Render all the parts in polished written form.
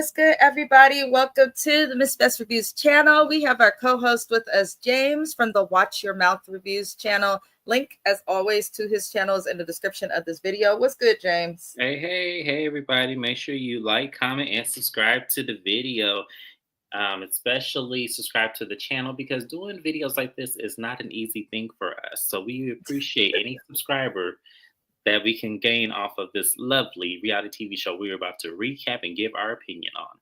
What's good, everybody? Welcome to the Miss Best Reviews channel. We have our co-host with us, James, from the Watch Your Mouth Reviews channel. Link, as always, to his channel is in the description of this video. What's good, James? Hey, everybody. Make sure you like, comment, and subscribe to the video. Especially subscribe to the channel because doing videos like this is not an easy thing for us. So we appreciate any subscriber that we can gain off of this lovely reality TV show we're about to recap and give our opinion on.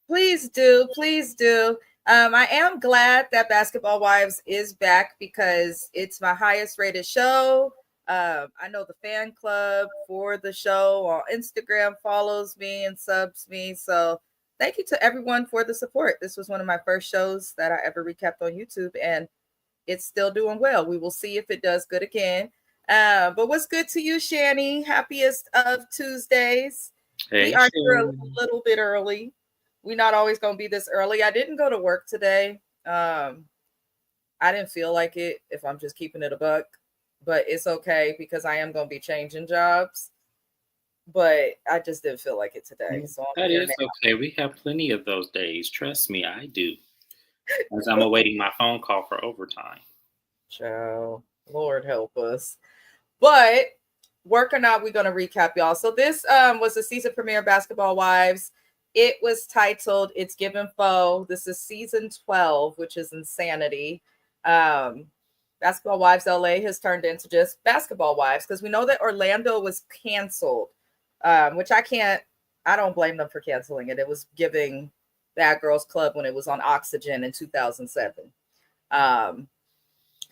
Please do. Please do. I am glad that Basketball Wives is back because it's my highest rated show. I know the fan club for the show on Instagram follows me and subs me. So thank you to everyone for the support. This was one of my first shows that I ever recapped on YouTube, and it's still doing well. We will see if it does good again. But what's good to you, Shani? Happiest of Tuesdays. We Hey, are here a Sharon. little bit early. We're not always going to be this early. I didn't go to work today. I didn't feel like it, if I'm just keeping it a buck, but it's okay because I am going to be changing jobs. But I just didn't feel like it today. So I'm That here is now. okay. We have plenty of those days. Trust me, I do. As I'm awaiting my phone call for overtime. Ciao. Lord help us. But work or not, we're going to recap, y'all. So this was the season premiere of Basketball Wives. It was titled It's Given Foe. This is season 12, which is insanity. Basketball Wives LA has turned into just Basketball Wives because we know that Orlando was canceled, which I don't blame them for canceling it. It was giving Bad Girls Club when it was on Oxygen in 2007.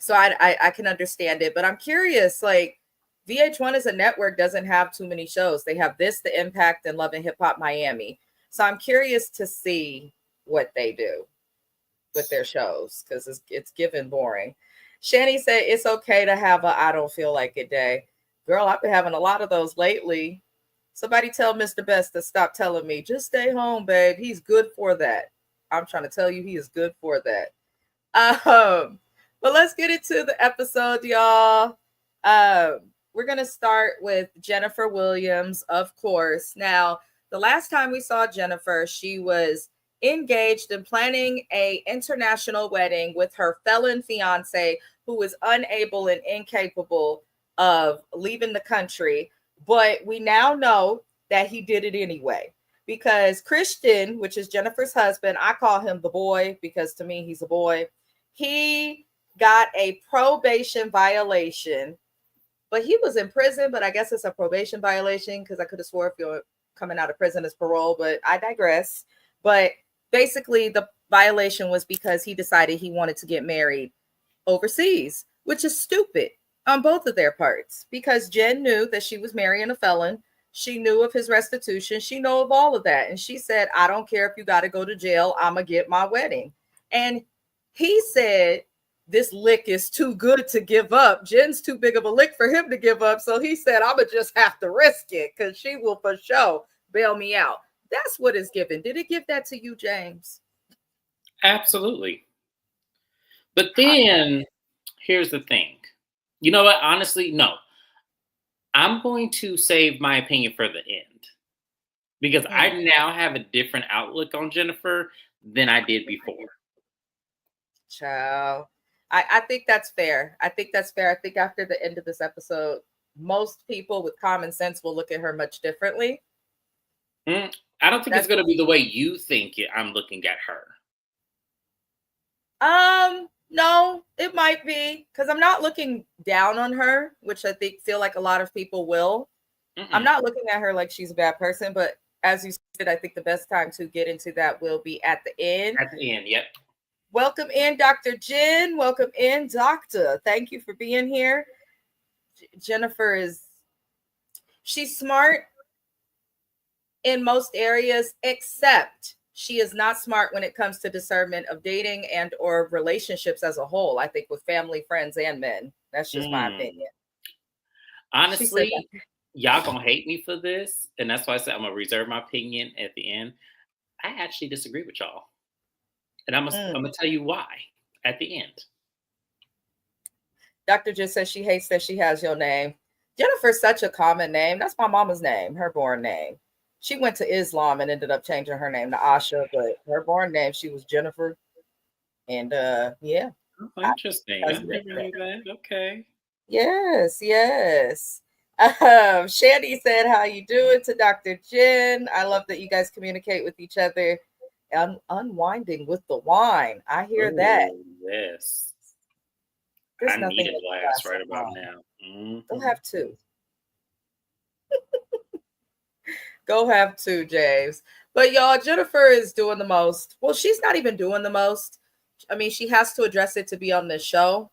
So I can understand it, but I'm curious, like VH1 as a network doesn't have too many shows. They have this, The Impact, and Love and Hip Hop Miami. So I'm curious to see what they do with their shows because it's given boring. Shani said it's okay to have a I don't feel like it day. Girl, I've been having a lot of those lately. Somebody tell Mr. Best to stop telling me, just stay home, babe. He's good for that. I'm trying to tell you he is good for that. But let's get into the episode, y'all. We're going to start with Jennifer Williams, of course. Now, the last time we saw Jennifer, she was engaged and planning a international wedding with her felon fiance who was unable and incapable of leaving the country. But we now know that he did it anyway because Christian, which is Jennifer's husband, I call him the boy because to me he's a boy. He got a probation violation, but he was in prison, but I guess it's a probation violation because I could have swore if you're coming out of prison as parole, but I digress. But basically the violation was because he decided he wanted to get married overseas, which is stupid on both of their parts because Jen knew that she was marrying a felon. She knew of his restitution. She knew of all of that. And she said, I don't care if you got to go to jail. I'm going to get my wedding. And he said, this lick is too good to give up. Jen's too big of a lick for him to give up. So he said, I'm going to just have to risk it because she will for sure bail me out. That's what is given. Did it give that to you, James? Absolutely. But then here's the thing. You know what? Honestly, no. I'm going to save my opinion for the end because I now have a different outlook on Jennifer than I did before. Child. I think that's fair. I think after the end of this episode, most people with common sense will look at her much differently. I don't think it's going to be the way you think I'm looking at her. No, it might be because I'm not looking down on her, which I feel like a lot of people will. I'm not looking at her like she's a bad person, but as you said, I think the best time to get into that will be at the end. At the end, yep. Welcome in, Dr. Jen. Welcome in, Doctor. Thank you for being here. Jennifer she's smart in most areas, except she is not smart when it comes to discernment of dating and or relationships as a whole. I think with family, friends, and men. That's just my opinion. Honestly, y'all gonna hate me for this, and that's why I said I'm gonna reserve my opinion at the end. I actually disagree with y'all. And I'm gonna tell you why at the end. Dr. just says she hates that she has your name. Jennifer's such a common name. That's my mama's name, her born name. She went to Islam and ended up changing her name to Asha, but her born name she was Jennifer. And yeah, Oh, I interesting. I cousin never that. knew that. Okay. Yes, yes. Shandy said, "How you doing?" to Dr. Jen. I love that you guys communicate with each other. Unwinding with the wine. I hear that. Oh, yes. I There's need nothing a like a glass glass of right about wine. now. Go Hmm. have two. Go have two, James. But y'all, Jennifer is doing the most. Well, she's not even doing the most. I mean, she has to address it to be on this show.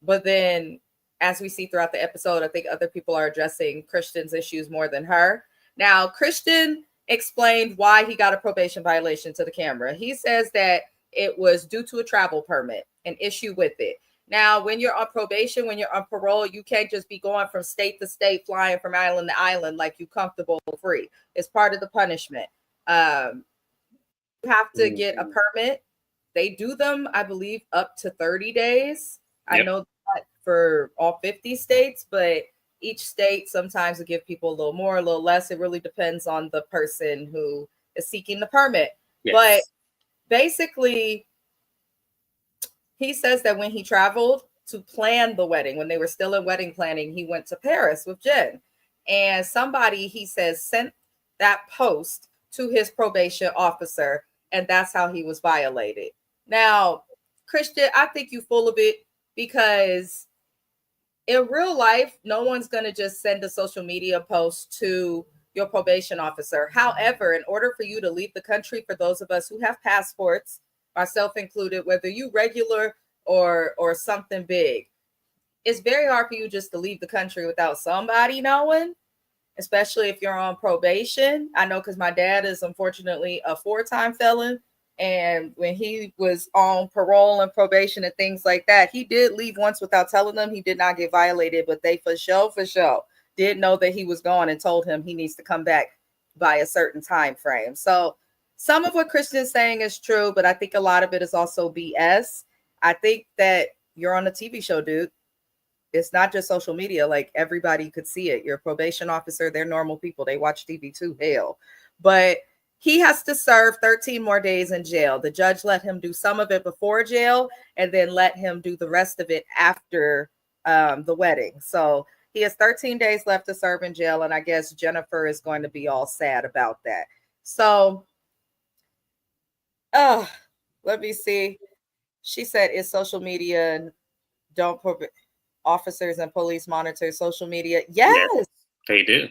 But then, as we see throughout the episode, I think other people are addressing Christian's issues more than her. Now, Christian explained why he got a probation violation to the camera. He says that it was due to a travel permit, an issue with it. Now, when you're on probation, when you're on parole, you can't just be going from state to state, flying from island to island like you comfortable free. It's part of the punishment. Um, you have to get a Hmm. permit. They do them, I believe, up to 30 days. I Yep. know that for all 50 states, but each state sometimes will give people a little more, a little less. It really depends on the person who is seeking the permit. But Yes. basically, he says that when he traveled to plan the wedding, when they were still in wedding planning, he went to Paris with Jen. And somebody, he says, sent that post to his probation officer, and that's how he was violated. Now, Christian, I think you full of it because in real life, no one's going to just send a social media post to your probation officer. However, in order for you to leave the country, for those of us who have passports, myself included, whether you regular or something big, it's very hard for you just to leave the country without somebody knowing, especially if you're on probation. I know because my dad is unfortunately a 4-time felon. And when he was on parole and probation and things like that, he did leave once without telling them. He did not get violated, but they for sure did know that he was gone and told him he needs to come back by a certain time frame. So some of what Christian's saying is true, but I think a lot of it is also BS. I think that you're on a TV show, dude. It's not just social media. Like everybody could see it. Your probation officer, they're normal people. They watch TV too. Hell. But he has to serve 13 more days in jail. The judge let him do some of it before jail and then let him do the rest of it after the wedding. So he has 13 days left to serve in jail. And I guess Jennifer is going to be all sad about that. So, uh, let me see. She said, is social media don't officers and police monitor social media? Yes, Yes. they do.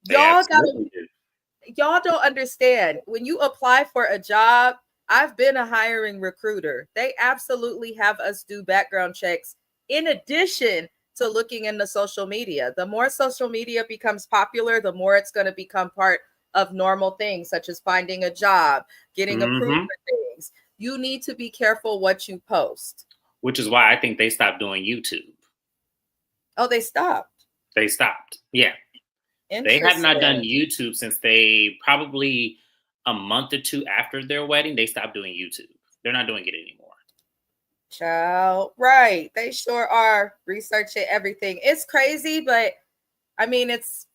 They Y'all gotta absolutely do. y'all don't understand. When you apply for a job, I've been a hiring recruiter. They absolutely have us do background checks in addition to looking into social media. The more social media becomes popular, the more it's going to become part of normal things, such as finding a job, getting approved Hmm. for things. You need to be careful what you post. Which is why I think they stopped doing YouTube. Oh, they stopped. They stopped. Yeah. They have not done Interesting. YouTube since they probably a month or two after their wedding. They stopped doing YouTube. They're not doing it anymore. Child, right. They sure are researching everything. It's crazy, but I mean, it's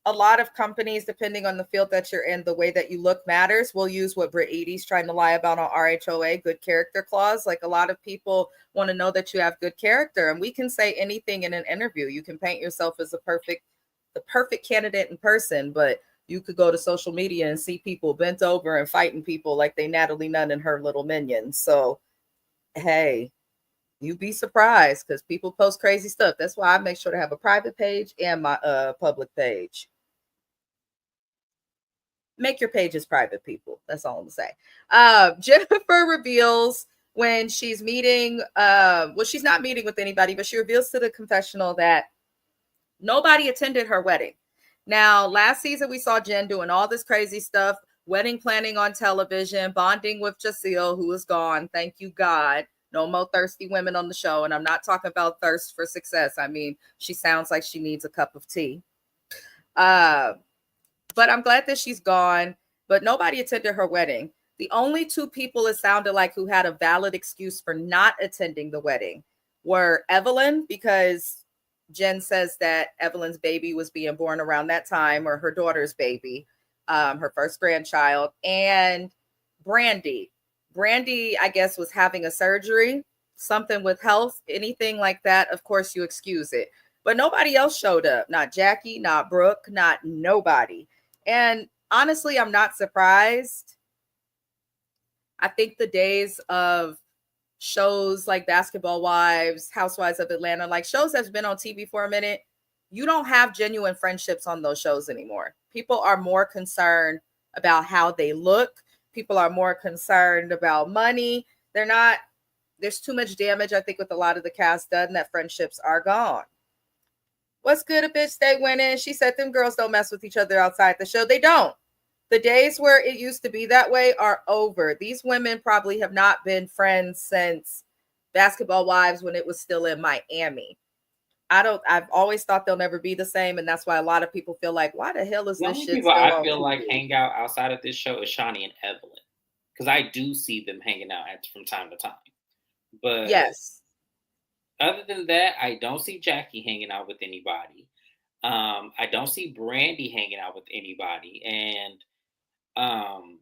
a lot of companies, depending on the field that you're in, the way that you look matters. We'll use what Britt Eady's trying to lie about on RHOA, good character clause. Like a lot of people want to know that you have good character, and we can say anything in an interview. You can paint yourself as the perfect candidate in person, but you could go to social media and see people bent over and fighting people like they Natalie Nunn and her little minions. So, hey, you'd be surprised because people post crazy stuff. That's why I make sure to have a private page and my public page. Make your pages private, people. That's all I'm gonna say. Jennifer reveals when she's meeting, well, she's not meeting with anybody, but she reveals to the confessional that nobody attended her wedding. Now, last season we saw Jen doing all this crazy stuff, wedding planning on television, bonding with Jaceel, who is gone. Thank you, God. No more thirsty women on the show. And I'm not talking about thirst for success. I mean, she sounds like she needs a cup of tea. Uh, but I'm glad that she's gone. But nobody attended her wedding. The only two people it sounded like who had a valid excuse for not attending the wedding were Evelyn, because Jen says that Evelyn's baby was being born around that time, or her daughter's baby, her first grandchild. And Brandy, Brandy, I guess, was having a surgery, something with health, anything like that. Of course, you excuse it. But nobody else showed up. Not Jackie, not Brooke, not nobody. And honestly, I'm not surprised. I think the days of shows like Basketball Wives, Housewives of Atlanta, like shows that's been on TV for a minute, you don't have genuine friendships on those shows anymore. People are more concerned about how they look. People are more concerned about money. They're not, there's too much damage, I think, with a lot of the cast done, that friendships are gone. What's good, a bitch stay winning? She said them girls don't mess with each other outside the show. They don't. The days where it used to be that way are over. These women probably have not been friends since Basketball Wives when it was still in Miami. I've always thought they'll never be the same. And that's why a lot of people feel like, why the hell is The this only shit people still I on feel like TV? hang out outside of this show is Shawnee and Evelyn, because I do see them hanging out from time to time. But Yes. other than that, I don't see Jackie hanging out with anybody. I don't see Brandy hanging out with anybody, and um,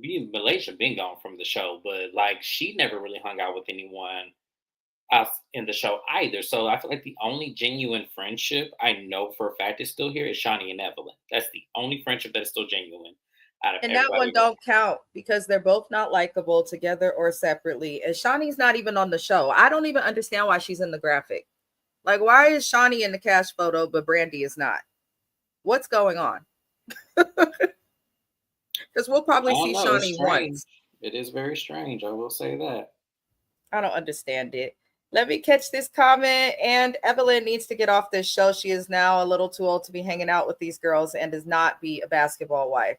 being Malaysia been gone from the show, but like she never really hung out with anyone else in the show either. So I feel like the only genuine friendship I know for a fact is still here is Shawnee and Evelyn. That's the only friendship that is still genuine out of And that one everybody. don't count because they're both not likable together or separately. And Shawnee's not even on the show. I don't even understand why she's in the graphic. Like, why is Shawnee in the cash photo, but Brandy is not? What's going on? Because we'll I probably don't see know. It's Shawnee strange. once. It is very strange. I will say that. I don't understand it. Let me catch this comment. And Evelyn needs to get off this show. She is now a little too old to be hanging out with these girls and does not be a basketball wife.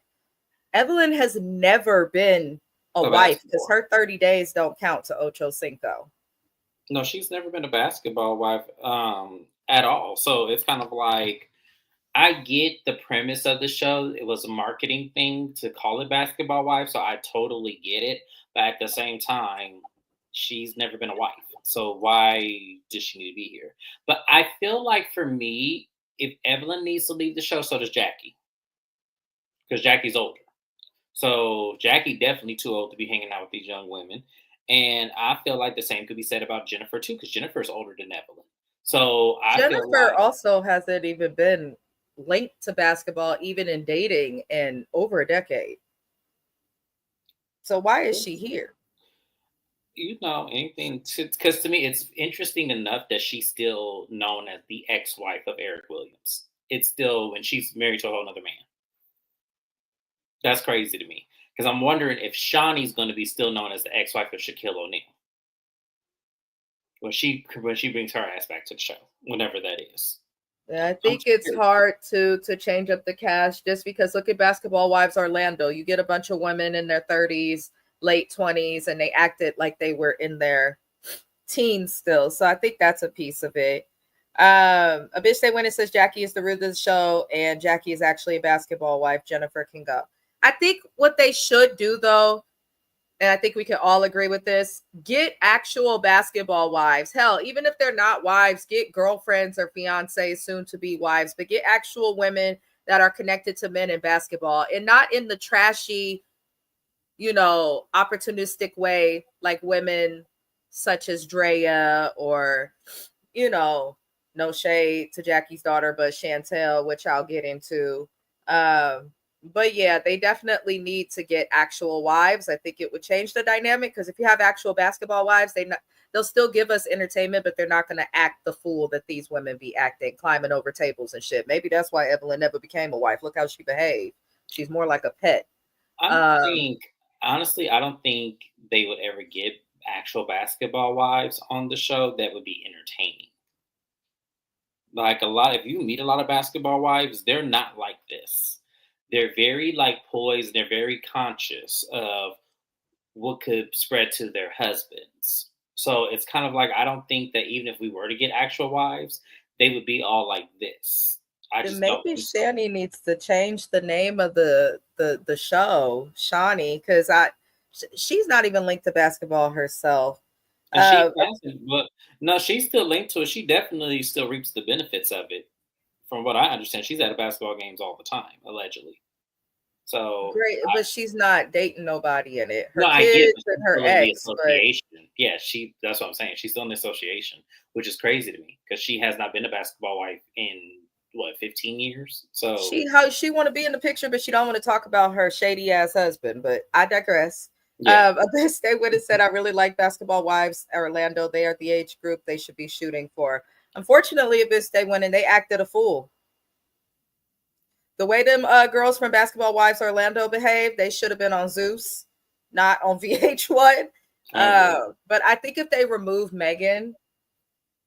Evelyn has never been a A wife because basketball. her 30 days don't count to Ocho Cinco. No, she's never been a basketball wife at all. So it's kind of like I get the premise of the show. It was a marketing thing to call it Basketball Wife, so I totally get it. But at the same time, she's never been a wife. So why does she need to be here? But I feel like for me, if Evelyn needs to leave the show, so does Jackie. Because Jackie's older. So Jackie definitely too old to be hanging out with these young women. And I feel like the same could be said about Jennifer too, because Jennifer's older than Evelyn. So I feel Jennifer like also hasn't even been linked to basketball, even in dating, in over a decade. So why is she here? anything because to me it's interesting enough that she's still known as the ex-wife of Eric Williams. It's still when she's married to a whole other man. That's crazy to me because I'm wondering if Shawnee's going to be still known as the ex-wife of Shaquille O'Neal when she brings her ass back to the show, whenever that is. Yeah, I I'm think it's curious. hard to change up the cast just because look at Basketball Wives Orlando. You get a bunch of women in their 30s, late 20s, and they acted like they were in their teens still. So I think that's a piece of it. A bitch say when it says Jackie is the root of the show and Jackie is actually a basketball wife, Jennifer can go. I think what they should do though, and I think we can all agree with this, get actual basketball wives. Hell, even if they're not wives, get girlfriends or fiancés, soon to be wives, but get actual women that are connected to men in basketball and not in the trashy, opportunistic way like women such as Drea or, no shade to Jackie's daughter, but Chantel, which I'll get into. Um, but yeah, they definitely need to get actual wives. I think it would change the dynamic because if you have actual basketball wives, they'll still give us entertainment, but they're not going to act the fool that these women be acting, climbing over tables and shit. Maybe that's why Evelyn never became a wife. Look how she behaved. She's more like a pet. I don't Um, think honestly, I don't think they would ever get actual basketball wives on the show that would be entertaining. Like a lot, if you meet a lot of basketball wives, they're not like this. They're very like poised. They're very conscious of what could spread to their husbands. So it's kind of like I don't think that even if we were to get actual wives, they would be all like this. I Then just don't maybe think so. Shani needs to change the name of the show, Shawnee, because she's not even linked to basketball herself. And she Uh, hasn't, but no, she's still linked to it. She definitely still reaps the benefits of it. From what I understand, she's at basketball games all the time, allegedly. So great, but she's not dating nobody in it. Her no, I get, kids but and she's her still in the ex, but association. Yeah, that's what I'm saying. She's still in the association, which is crazy to me because she has not been a basketball wife in what 15 years. So she want to be in the picture, but she don't want to talk about her shady ass husband. But I digress. yeah, Abyss They would have said, I really like Basketball Wives Orlando. They are the age group they should be shooting for. Unfortunately, Abyss They went and they acted a fool. The way them girls from Basketball Wives Orlando behaved, they should have been on Zeus, not on VH1. I agree. But I think if they removed Megan,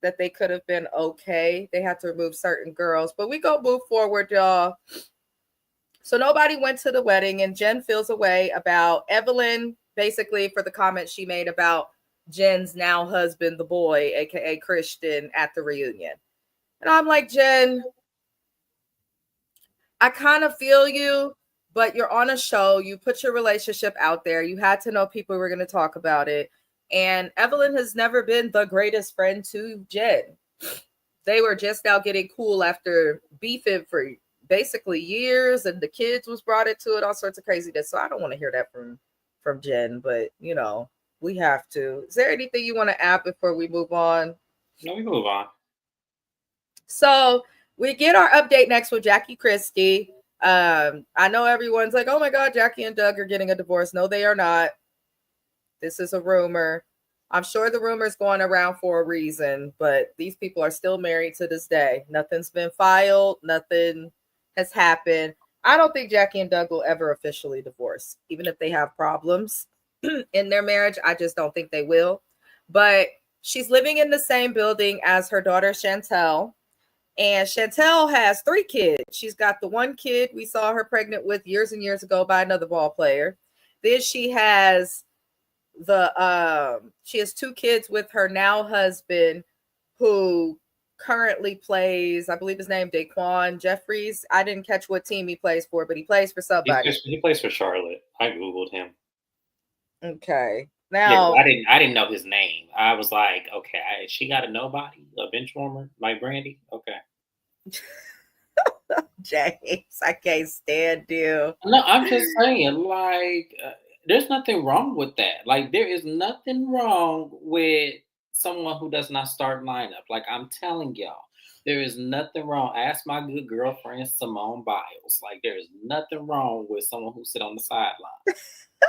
that they could have been okay. They had to remove certain girls, but we go move forward, y'all. So nobody went to the wedding, and Jen feels a way about Evelyn, basically for the comment she made about Jen's now husband, the boy, aka Christian, at the reunion. And I'm like, Jen, I kind of feel you, but you're on a show. You put your relationship out there. You had to know people were going to talk about it. And Evelyn has never been the greatest friend to Jen. They were just now getting cool after beefing for basically years, and the kids was brought into it, all sorts of craziness. So I don't want to hear that from Jen, but we have to. Is there anything you want to add before we move on? No, we move on. So we get our update next with Jackie Christie. I know everyone's like, oh my God, Jackie and Doug are getting a divorce. No, they are not. This is a rumor. I'm sure the rumor is going around for a reason, but these people are still married to this day. Nothing's been filed. Nothing has happened. I don't think Jackie and Doug will ever officially divorce, even if they have problems in their marriage. I just don't think they will. But she's living in the same building as her daughter, Chantel. And Chantel has 3 kids. She's got the one kid we saw her pregnant with years and years ago by another ball player. Then she has she has 2 kids with her now husband, who currently plays, I believe his name Daquan Jeffries. I didn't catch what team he plays for, but he plays for somebody. He plays for Charlotte. I googled him. Okay. Yeah, Now, I didn't know his name. I was like, okay, she got a nobody, a bench warmer like Brandy. Okay. James, I can't stand you. No, I'm just saying, like, there's nothing wrong with that. Like, there is nothing wrong with someone who does not start lineup. Like, I'm telling y'all, there is nothing wrong. Ask my good girlfriend Simone Biles. Like, there is nothing wrong with someone who sit on the sideline.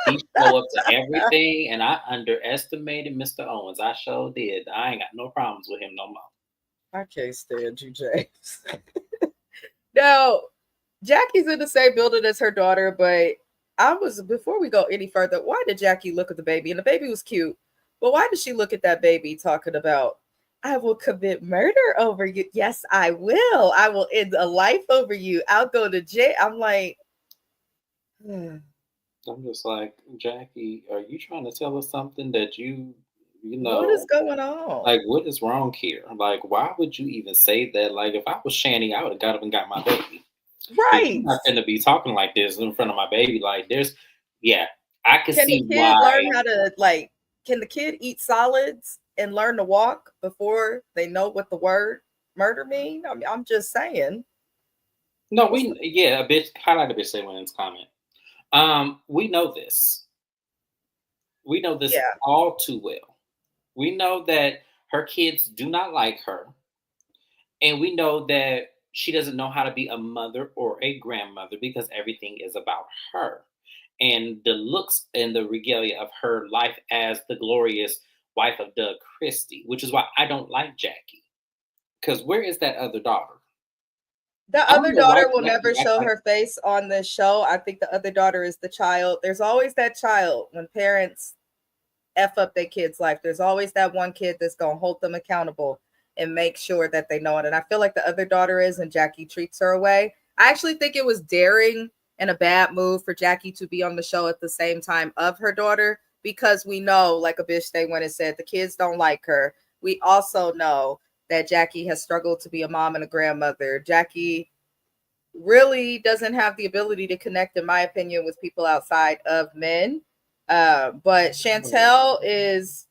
He show up to everything, and I underestimated Mr. Owens. I sure did. I ain't got no problems with him no more. I can't stand you, James. Now, Jackie's in the same building as her daughter, but before we go any further, why did Jackie look at the baby? And the baby was cute, but why did she look at that baby talking about, I will commit murder over you? Yes, I will. I will end a life over you. I'll go to jail. I'm like, I'm just like, Jackie, are you trying to tell us something that you what is know, going on? like, what is wrong here? Like, why would you even say that? Like, if I was Shanny, I would have got up and got my baby. But you're Right. not going to be talking like this in front of my baby. Like, yeah, I can Can the see kid learn why. how to, can the kid eat solids and learn to walk before they know what the word murder mean? I mean, I'm just saying. No, yeah, a bitch, highlight a bitch say Wynn's comment. We know this. We know this Yeah. all too well. We know that her kids do not like her. And we know that she doesn't know how to be a mother or a grandmother because everything is about her and the looks and the regalia of her life as the glorious wife of Doug Christie, which is why I don't like Jackie. Because where is that other daughter? The I don't other know why daughter will Jackie never acts show like her face on this show. I think the other daughter is the child. There's always that child when parents F up their kid's life. There's always that one kid that's going to hold them accountable and make sure that they know it. And I feel like the other daughter is, and Jackie treats her away. I actually think it was daring and a bad move for Jackie to be on the show at the same time of her daughter, because we know, like a bitch they went and said, the kids don't like her. We also know that Jackie has struggled to be a mom and a grandmother. Jackie really doesn't have the ability to connect, in my opinion, with people outside of men. But Chantel is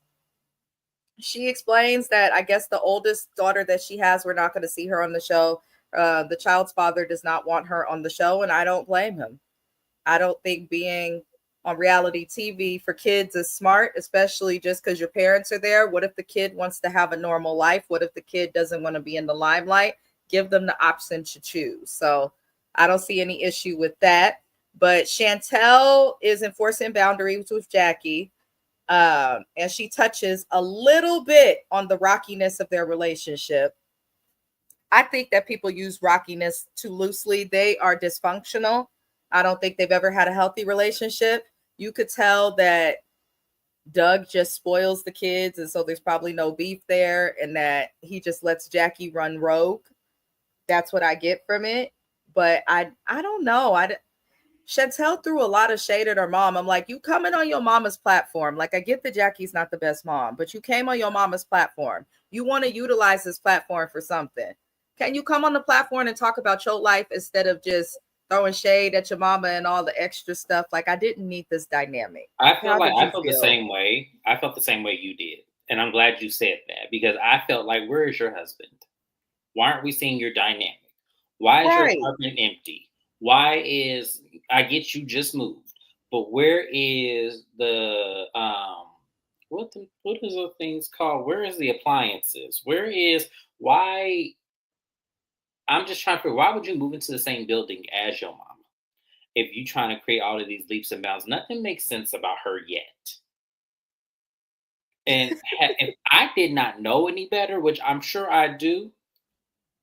She explains that I guess the oldest daughter that she has, we're not going to see her on the show. The child's father does not want her on the show, and I don't blame him. I don't think being on reality TV for kids is smart, especially just because your parents are there. What if the kid wants to have a normal life? What if the kid doesn't want to be in the limelight? Give them the option to choose. So I don't see any issue with that. But Chantel is enforcing boundaries with Jackie. And she touches a little bit on the rockiness of their relationship. I think that people use rockiness too loosely. They are dysfunctional. I don't think they've ever had a healthy relationship. You could tell that Doug just spoils the kids, and so there's probably no beef there, and that he just lets Jackie run rogue. That's what I get from it. But I don't know. Chantel threw a lot of shade at her mom. I'm like, you coming on your mama's platform. Like, I get that Jackie's not the best mom, but you came on your mama's platform. You want to utilize this platform for something. Can you come on the platform and talk about your life instead of just throwing shade at your mama and all the extra stuff? Like, I didn't need this dynamic. I feel How like did I you felt the feel? same way. I felt the same way you did. And I'm glad you said that because I felt like, where is your husband? Why aren't we seeing your dynamic? Why is your Right. apartment empty? Why is I get you just moved, but where is the what is the things called? Where is the appliances? Where is why I'm just trying to figure why would you move into the same building as your mama if you trying to create all of these leaps and bounds? Nothing makes sense about her yet. And if I did not know any better, which I'm sure I do,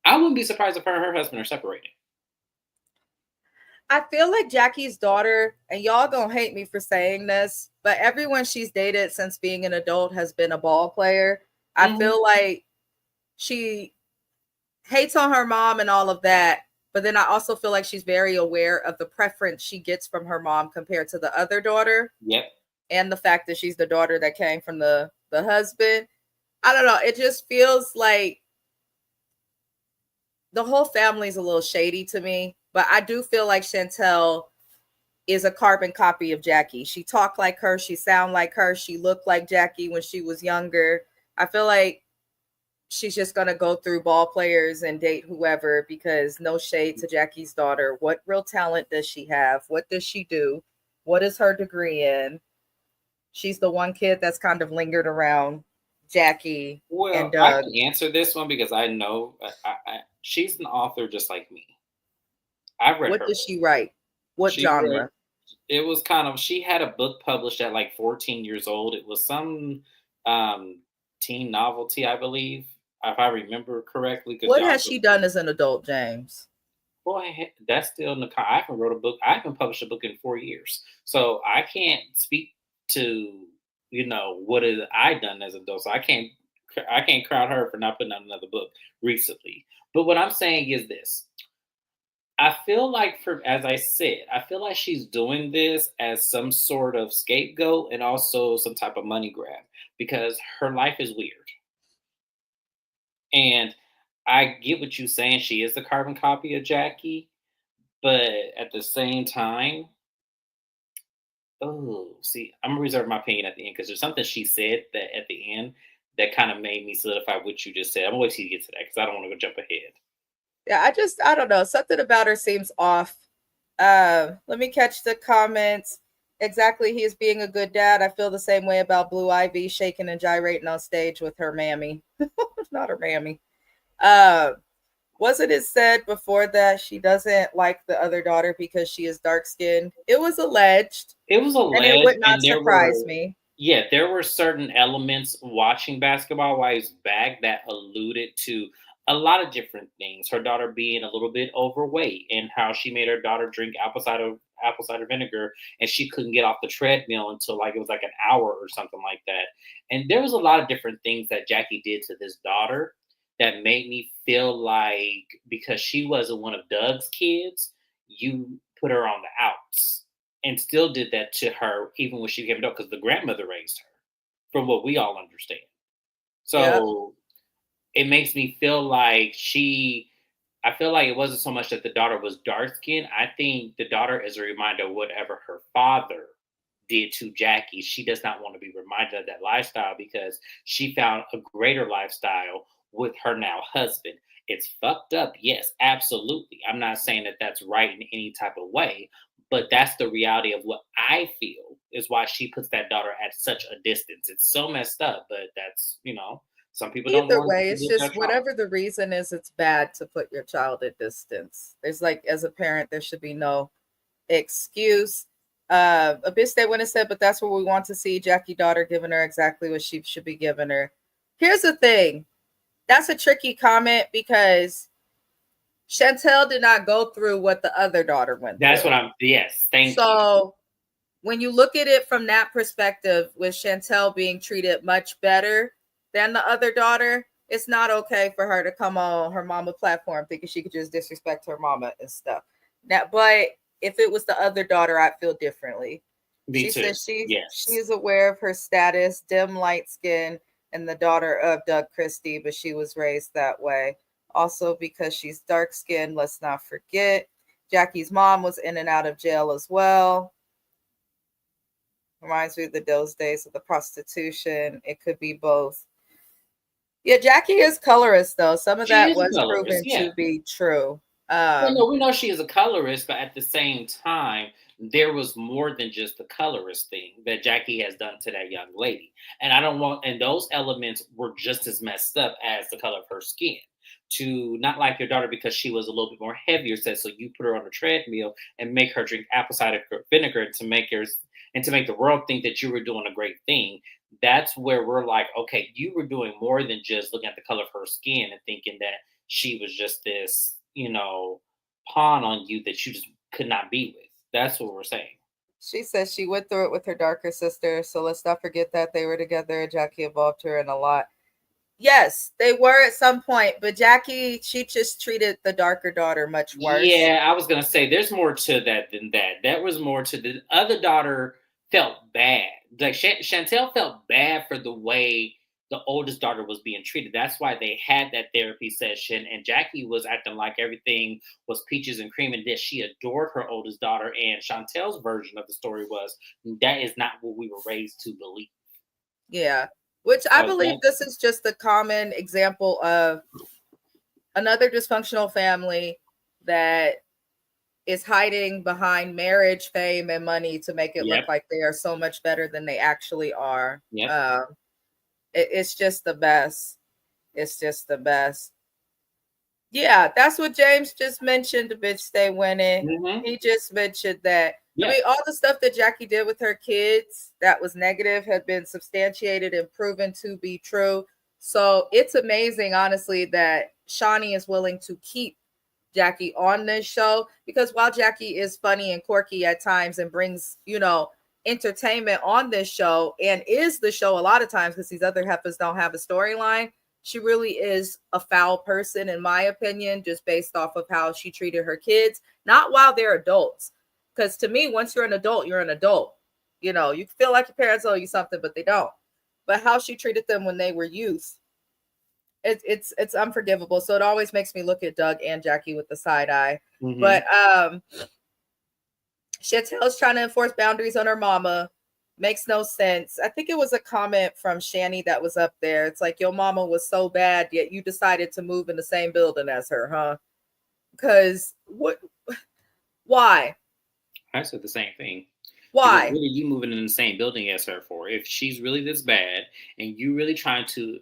I wouldn't be surprised if her and her husband are separated. I feel like Jackie's daughter, and y'all gonna hate me for saying this, but everyone she's dated since being an adult has been a ball player. I Hmm. feel like she hates on her mom and all of that, but then I also feel like she's very aware of the preference she gets from her mom compared to the other daughter, Yep. and the fact that she's the daughter that came from the husband. I don't know. It just feels like the whole family's a little shady to me, but I do feel like Chantel is a carbon copy of Jackie. She talked like her, she sound like her, she looked like Jackie when she was younger. I feel like she's just gonna go through ball players and date whoever because no shade to Jackie's daughter. What real talent does she have? What does she do? What is her degree in? She's the one kid that's kind of lingered around Jackie and Well, I Doug. can answer this one because I know she's an author just like me. I've read What her does book. she write? What She wrote. genre? It was kind of she had a book published at like 14 years old. It was some um, teen novelty, I believe, if I remember correctly. Because What y'all, has she done as an adult, James? boy, that's still in the. I haven't wrote a book. I haven't published a book in 4 years, so I can't speak to what has I done as an adult. So I can't crowd her for not putting out another book recently. But what I'm saying is this: I feel like, for as I said, I feel like she's doing this as some sort of scapegoat and also some type of money grab because her life is weird. And I get what you're saying. She is the carbon copy of Jackie, but at the same time, oh, see, I'm gonna reserve my opinion at the end because there's something she said that at the end that kind of made me solidify what you just said. I'm gonna wait till you get to that because I don't want to go jump ahead. Yeah, I don't know. Something about her seems off. Let me catch the comments. Exactly, he is being a good dad. I feel the same way about Blue Ivy shaking and gyrating on stage with her mammy. Not her mammy. Uh, wasn't it said before that she doesn't like the other daughter because she is dark skinned? It was alleged, It was and it alleged, would not and surprise me. there were certain elements watching basketball wives back that alluded to a lot of different things. Her daughter being a little bit overweight, and how she made her daughter drink apple cider vinegar, and she couldn't get off the treadmill until like it was like an hour or something like that. And there was a lot of different things that Jackie did to this daughter that made me feel like because she wasn't one of Doug's kids, you put her on the outs and still did that to her even when she became adult because the grandmother raised her, from what we all understand. Yep. So it makes me feel like I feel like it wasn't so much that the daughter was dark skinned. I think the daughter is a reminder of whatever her father did to Jackie. She does not want to be reminded of that lifestyle because she found a greater lifestyle with her now husband. It's fucked up. Yes, absolutely. I'm not saying that that's right in any type of way, but that's the reality of what I feel is why she puts that daughter at such a distance. It's so messed up, but that's, some people don't Either want way, to it's live their just trauma. whatever the reason is, it's bad to put your child at distance. There's like, as a parent, there should be no excuse. A bitch they went and said, but that's what we want to see. Jackie daughter giving her exactly what she should be giving her. Here's the thing. That's a tricky comment because Chantel did not go through what the other daughter went That's what through. yes, thank you. So when you look at it from that perspective, with Chantel being treated much better than the other daughter, it's not okay for her to come on her mama platform thinking she could just disrespect her mama and stuff. Now, but if it was the other daughter, I'd feel differently. Me She too. says she Yes. is aware of her status, dim light skin, and the daughter of Doug Christie, but she was raised that way. Also, because she's dark skinned, let's not forget. Jackie's mom was in and out of jail as well. Reminds me of those days of the prostitution. It could be both. Yeah, Jackie is colorist though. Some of She that is a was colorist, proven yeah. to be true. Well, no, we know she is a colorist, but at the same time, there was more than just the colorist thing that Jackie has done to that young lady. And I don't want, and those elements were just as messed up as the color of her skin. To not like your daughter because she was a little bit more heavier, said so you put her on a treadmill and make her drink apple cider vinegar to make her and to make the world think that you were doing a great thing. That's where we're like, okay, you were doing more than just looking at the color of her skin and thinking that she was just this, pawn on you that you just could not be with. That's what we're saying. She says she went through it with her darker sister, so let's not forget that they were together. Jackie involved her in a lot. Yes, they were at some point, but Jackie, she just treated the darker daughter much worse. Yeah, I was gonna say there's more to that than that. That was more to the other daughter felt bad. Like Chantel felt bad for the way the oldest daughter was being treated. That's why they had that therapy session. And Jackie was acting like everything was peaches and cream and that she adored her oldest daughter. And Chantel's version of the story was that is not what we were raised to believe. Yeah, which I So believe this is just a common example of another dysfunctional family that is hiding behind marriage, fame, and money to make it look yep, like they are so much better than they actually are. yep. It's just the best. It's just the best. Yeah, that's what James just mentioned. The bitch stay winning. Mm-hmm. He just mentioned that. I Yeah. mean, all the stuff that Jackie did with her kids that was negative had been substantiated and proven to be true. So it's amazing, honestly, that Shawnee is willing to keep Jackie on this show because while Jackie is funny and quirky at times and brings, entertainment on this show and is the show a lot of times because these other heifers don't have a storyline, she really is a foul person, in my opinion, just based off of how she treated her kids, not while they're adults. Because to me, once you're an adult, you're an adult. You feel like your parents owe you something, but they don't. But how she treated them when they were youth, it's unforgivable. So it always makes me look at Doug and Jackie with the side eye. Mm-hmm. But Chantel's trying to enforce boundaries on her mama. Makes no sense. I think it was a comment from Shani that was up there. It's like your mama was so bad, yet you decided to move in the same building as her, huh? Because what? Why? I said the same thing. Because Why? what are you moving in the same building as her for? If she's really this bad and you really trying to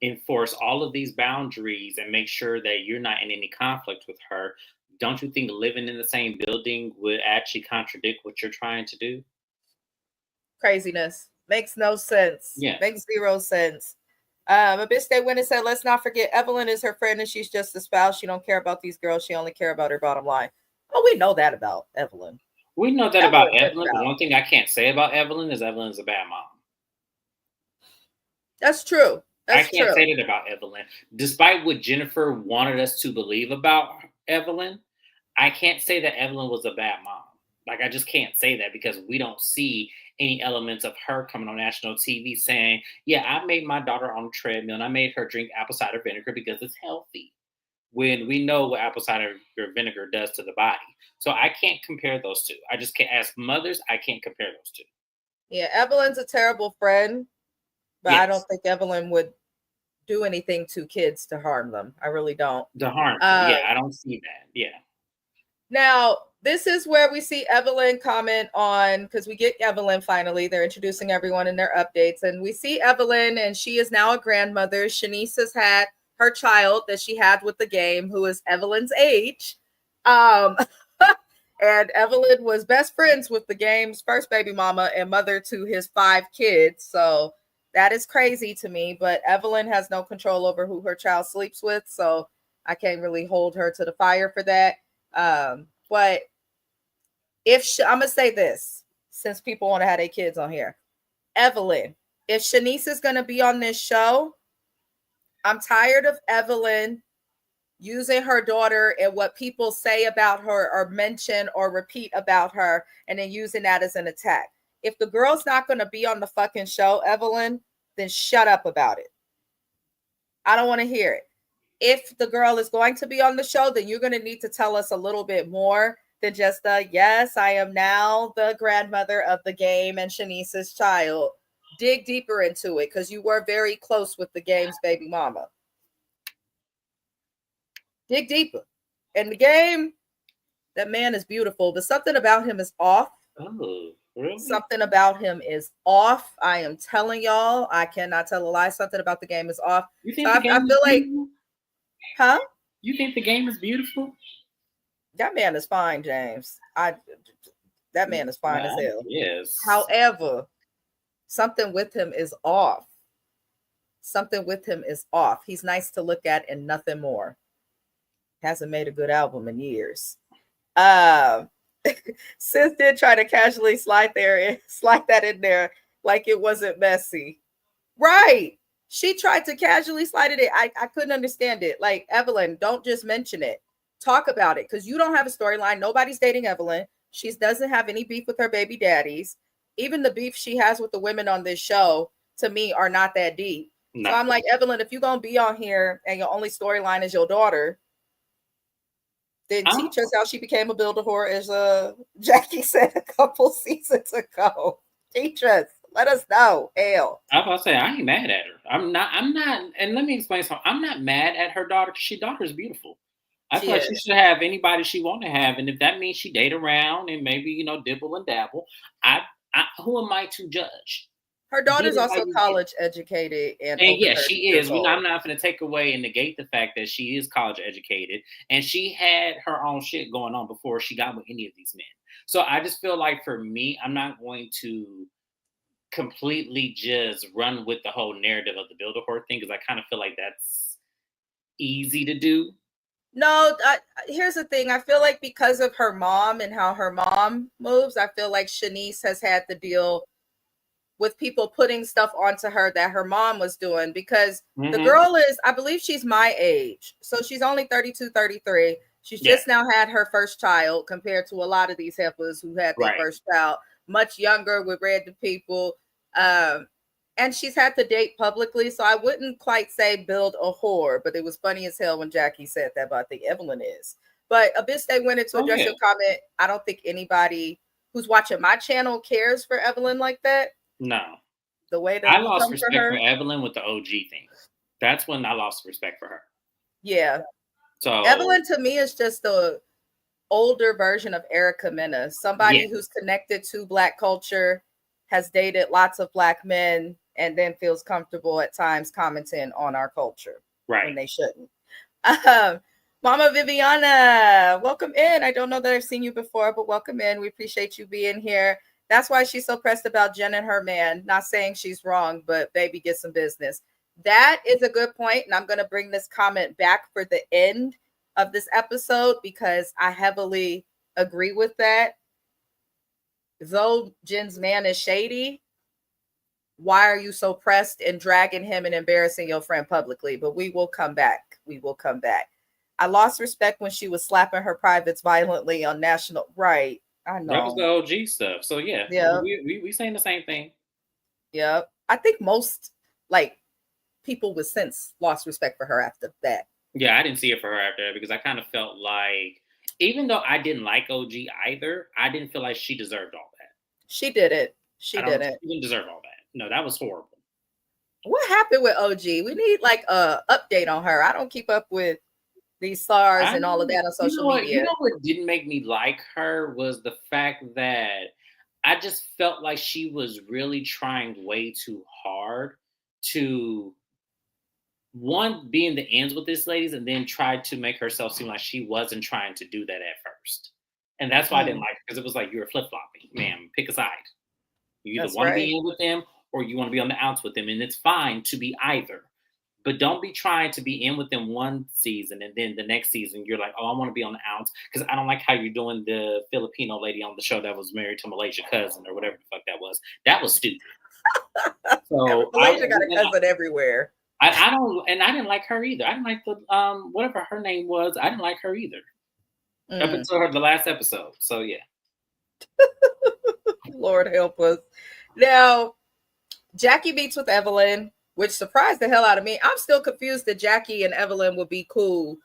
enforce all of these boundaries and make sure that you're not in any conflict with her, don't you think living in the same building would actually contradict what you're trying to do? Craziness. Makes no sense. Yeah. Makes zero sense. A bitch they went and said, let's not forget Evelyn is her friend and she's just a spouse. She don't care about these girls. She only care about her bottom line. Oh, we know that about Evelyn. We know that Evelyn about Evelyn, but one thing I can't say about Evelyn is Evelyn is a bad mom. That's true. I That's can't true. say that about Evelyn. Despite what Jennifer wanted us to believe about Evelyn, I can't say that Evelyn was a bad mom. Like, I just can't say that because we don't see any elements of her coming on national TV saying, yeah, I made my daughter on a treadmill and I made her drink apple cider vinegar because it's healthy. when we know what apple cider vinegar does to the body. So I can't compare those two. I just can't. As mothers, I can't compare those two. Yeah, Evelyn's a terrible friend, but I don't Yes, think Evelyn would do anything to kids to harm them. I really don't. the harm them. Uh, Yeah, I don't see that. Yeah. Now, this is where we see Evelyn comment on, because we get Evelyn finally. They're introducing everyone in their updates. And we see Evelyn, and she is now a grandmother. Shanice has had her child that she had with the game, who is Evelyn's age. Um, and Evelyn was best friends with the game's first baby mama and mother to his 5 kids. So that is crazy to me. But Evelyn has no control over who her child sleeps with. So I can't really hold her to the fire for that. But I'm gonna say this, since people want to have their kids on here, Evelyn, if Shanice is gonna be on this show, I'm tired of Evelyn using her daughter and what people say about her or mention or repeat about her and then using that as an attack. If the girl's not gonna be on the fucking show, Evelyn, then shut up about it. I don't want to hear it. If the girl is going to be on the show, then you're going to need to tell us a little bit more than just yes, I am now the grandmother of the game and Shanice's child. Dig deeper into it, because you were very close with the game's baby mama. Dig deeper. In the game, that man is beautiful, but something about him is off. Oh, really? Something about him is off. I am telling y'all, I cannot tell a lie. Something about the game is off. You think So the game I is feel like, beautiful? huh? You think the game is beautiful? That man is fine, James. That man is fine as hell. Yes. However, something with him is off. Something with him is off. He's nice to look at and nothing more. Hasn't made a good album in years. Sis did try to casually slide that in there like it wasn't messy. Right. She tried to casually slide it in. I couldn't understand it. Like, Evelyn, don't just mention it. Talk about it, because you don't have a storyline. Nobody's dating Evelyn. She doesn't have any beef with her baby daddies. Even the beef she has with the women on this show, to me, are not that deep. No. So I'm like, Evelyn, if you're going to be on here and your only storyline is your daughter, then teach us how she became a builder whore, as Jackie said a couple seasons ago. Teach us. Let us know. Hell. I'm about to say, I ain't mad at her. I'm not, and let me explain something. I'm not mad at her daughter, because daughter is beautiful. I feel like she should have anybody she want to have. And if that means she date around and maybe, dibble and dabble, who am I to judge? Her daughter's also college educated. And yeah, she is. I'm not going to take away and negate the fact that she is college educated. And she had her own shit going on before she got with any of these men. So I just feel like, for me, I'm not going to completely just run with the whole narrative of the builder whore thing, because I kind of feel like that's easy to do. No, here's the thing. I feel like because of her mom and how her mom moves, I feel like Shanice has had to deal with people putting stuff onto her that her mom was doing, because the girl is, I believe she's my age. So she's only 32, 33. She's just now had her first child, compared to a lot of these heifers who had their first child much younger with random people. And she's had to date publicly, so I wouldn't quite say build a whore, but it was funny as hell when Jackie said that, but I think Evelyn is. But Abyss, they went to address your comment. I don't think anybody who's watching my channel cares for Evelyn like that. No. The way that I lost respect for Evelyn with the OG thing. That's when I lost respect for her. Yeah. So Evelyn to me is just the older version of Erica Mena, somebody who's connected to Black culture, has dated lots of Black men, and then feels comfortable at times commenting on our culture when they shouldn't. Mama Viviana, welcome in. I don't know that I've seen you before, but welcome in. We appreciate you being here. That's why she's so pressed about Jen and her man. Not saying she's wrong, but baby, get some business. That is a good point, and I'm going to bring this comment back for the end of this episode, because I heavily agree with that. Though Jen's man is shady, why are you so pressed in dragging him and embarrassing your friend publicly? But we will come back. We will come back. I lost respect when she was slapping her privates violently on national. Right. I know. That was the OG stuff. So yeah. We saying the same thing. Yeah. I think most people with sense lost respect for her after that. Yeah, I didn't see it for her after that because I kind of felt like, even though I didn't like OG either, I didn't feel like she deserved all that. She did it. I She did don't. it. She didn't deserve all that. No, that was horrible. What happened with OG? We need like a update on her. I don't keep up with these stars I, and all of that on you know social what? You media. know what didn't make me like her was the fact that I just felt like she was really trying way too hard to, one, be in the ends with this ladies, and then tried to make herself seem like she wasn't trying to do that at first. And that's why I didn't Mm, like her, because it was like, you're flip flopping, ma'am. Pick a side. You either that's want to right. be in with them or you want to be on the outs with them, and it's fine to be either. But don't be trying to be in with them one season and then the next season you're like, oh, I want to be on the outs because I don't like how you're doing the Filipino lady on the show that was married to Malaysia cousin or whatever the fuck that was. That was stupid. So Malaysia got a cousin everywhere. I don't, and I didn't like her either. I didn't like the whatever her name was. I didn't like her either up Mm, until the last episode. So yeah. Lord help us. Now, Jackie meets with Evelyn, which surprised the hell out of me. I'm still confused that Jackie and Evelyn would be cool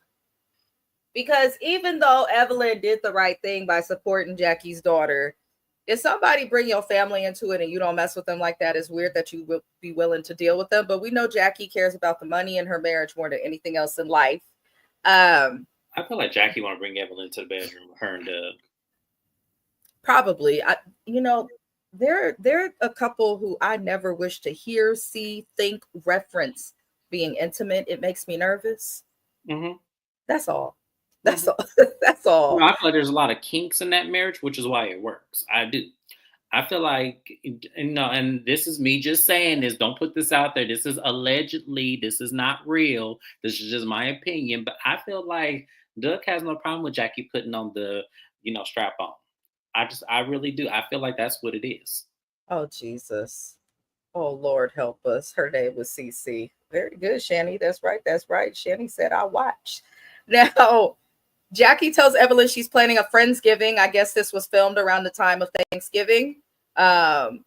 because even though Evelyn did the right thing by supporting Jackie's daughter, if somebody bring your family into it and you don't mess with them like that, it's weird that you will be willing to deal with them. But we know Jackie cares about the money in her marriage more than anything else in life. Um, I feel like Jackie want to bring Evelyn to the bedroom, her and Doug. Probably. You know, there are a couple who I never wish to hear, see, think, reference being intimate. It makes me nervous. Mm-hmm. That's all. That's Mm-hmm. all. That's You all. know, I feel like there's a lot of kinks in that marriage, which is why it works. I do. I feel like, and this is me just saying this. Don't put this out there. This is allegedly. This is not real. This is just my opinion. But I feel like Doug has no problem with Jackie putting on the, strap on. I really do. I feel like that's what it is. Oh Jesus. Oh Lord help us. Her name was CC. Very good, Shani. That's right. That's right. Shani said I watched. Now Jackie tells Evelyn she's planning a Friendsgiving. I guess this was filmed around the time of Thanksgiving. Um,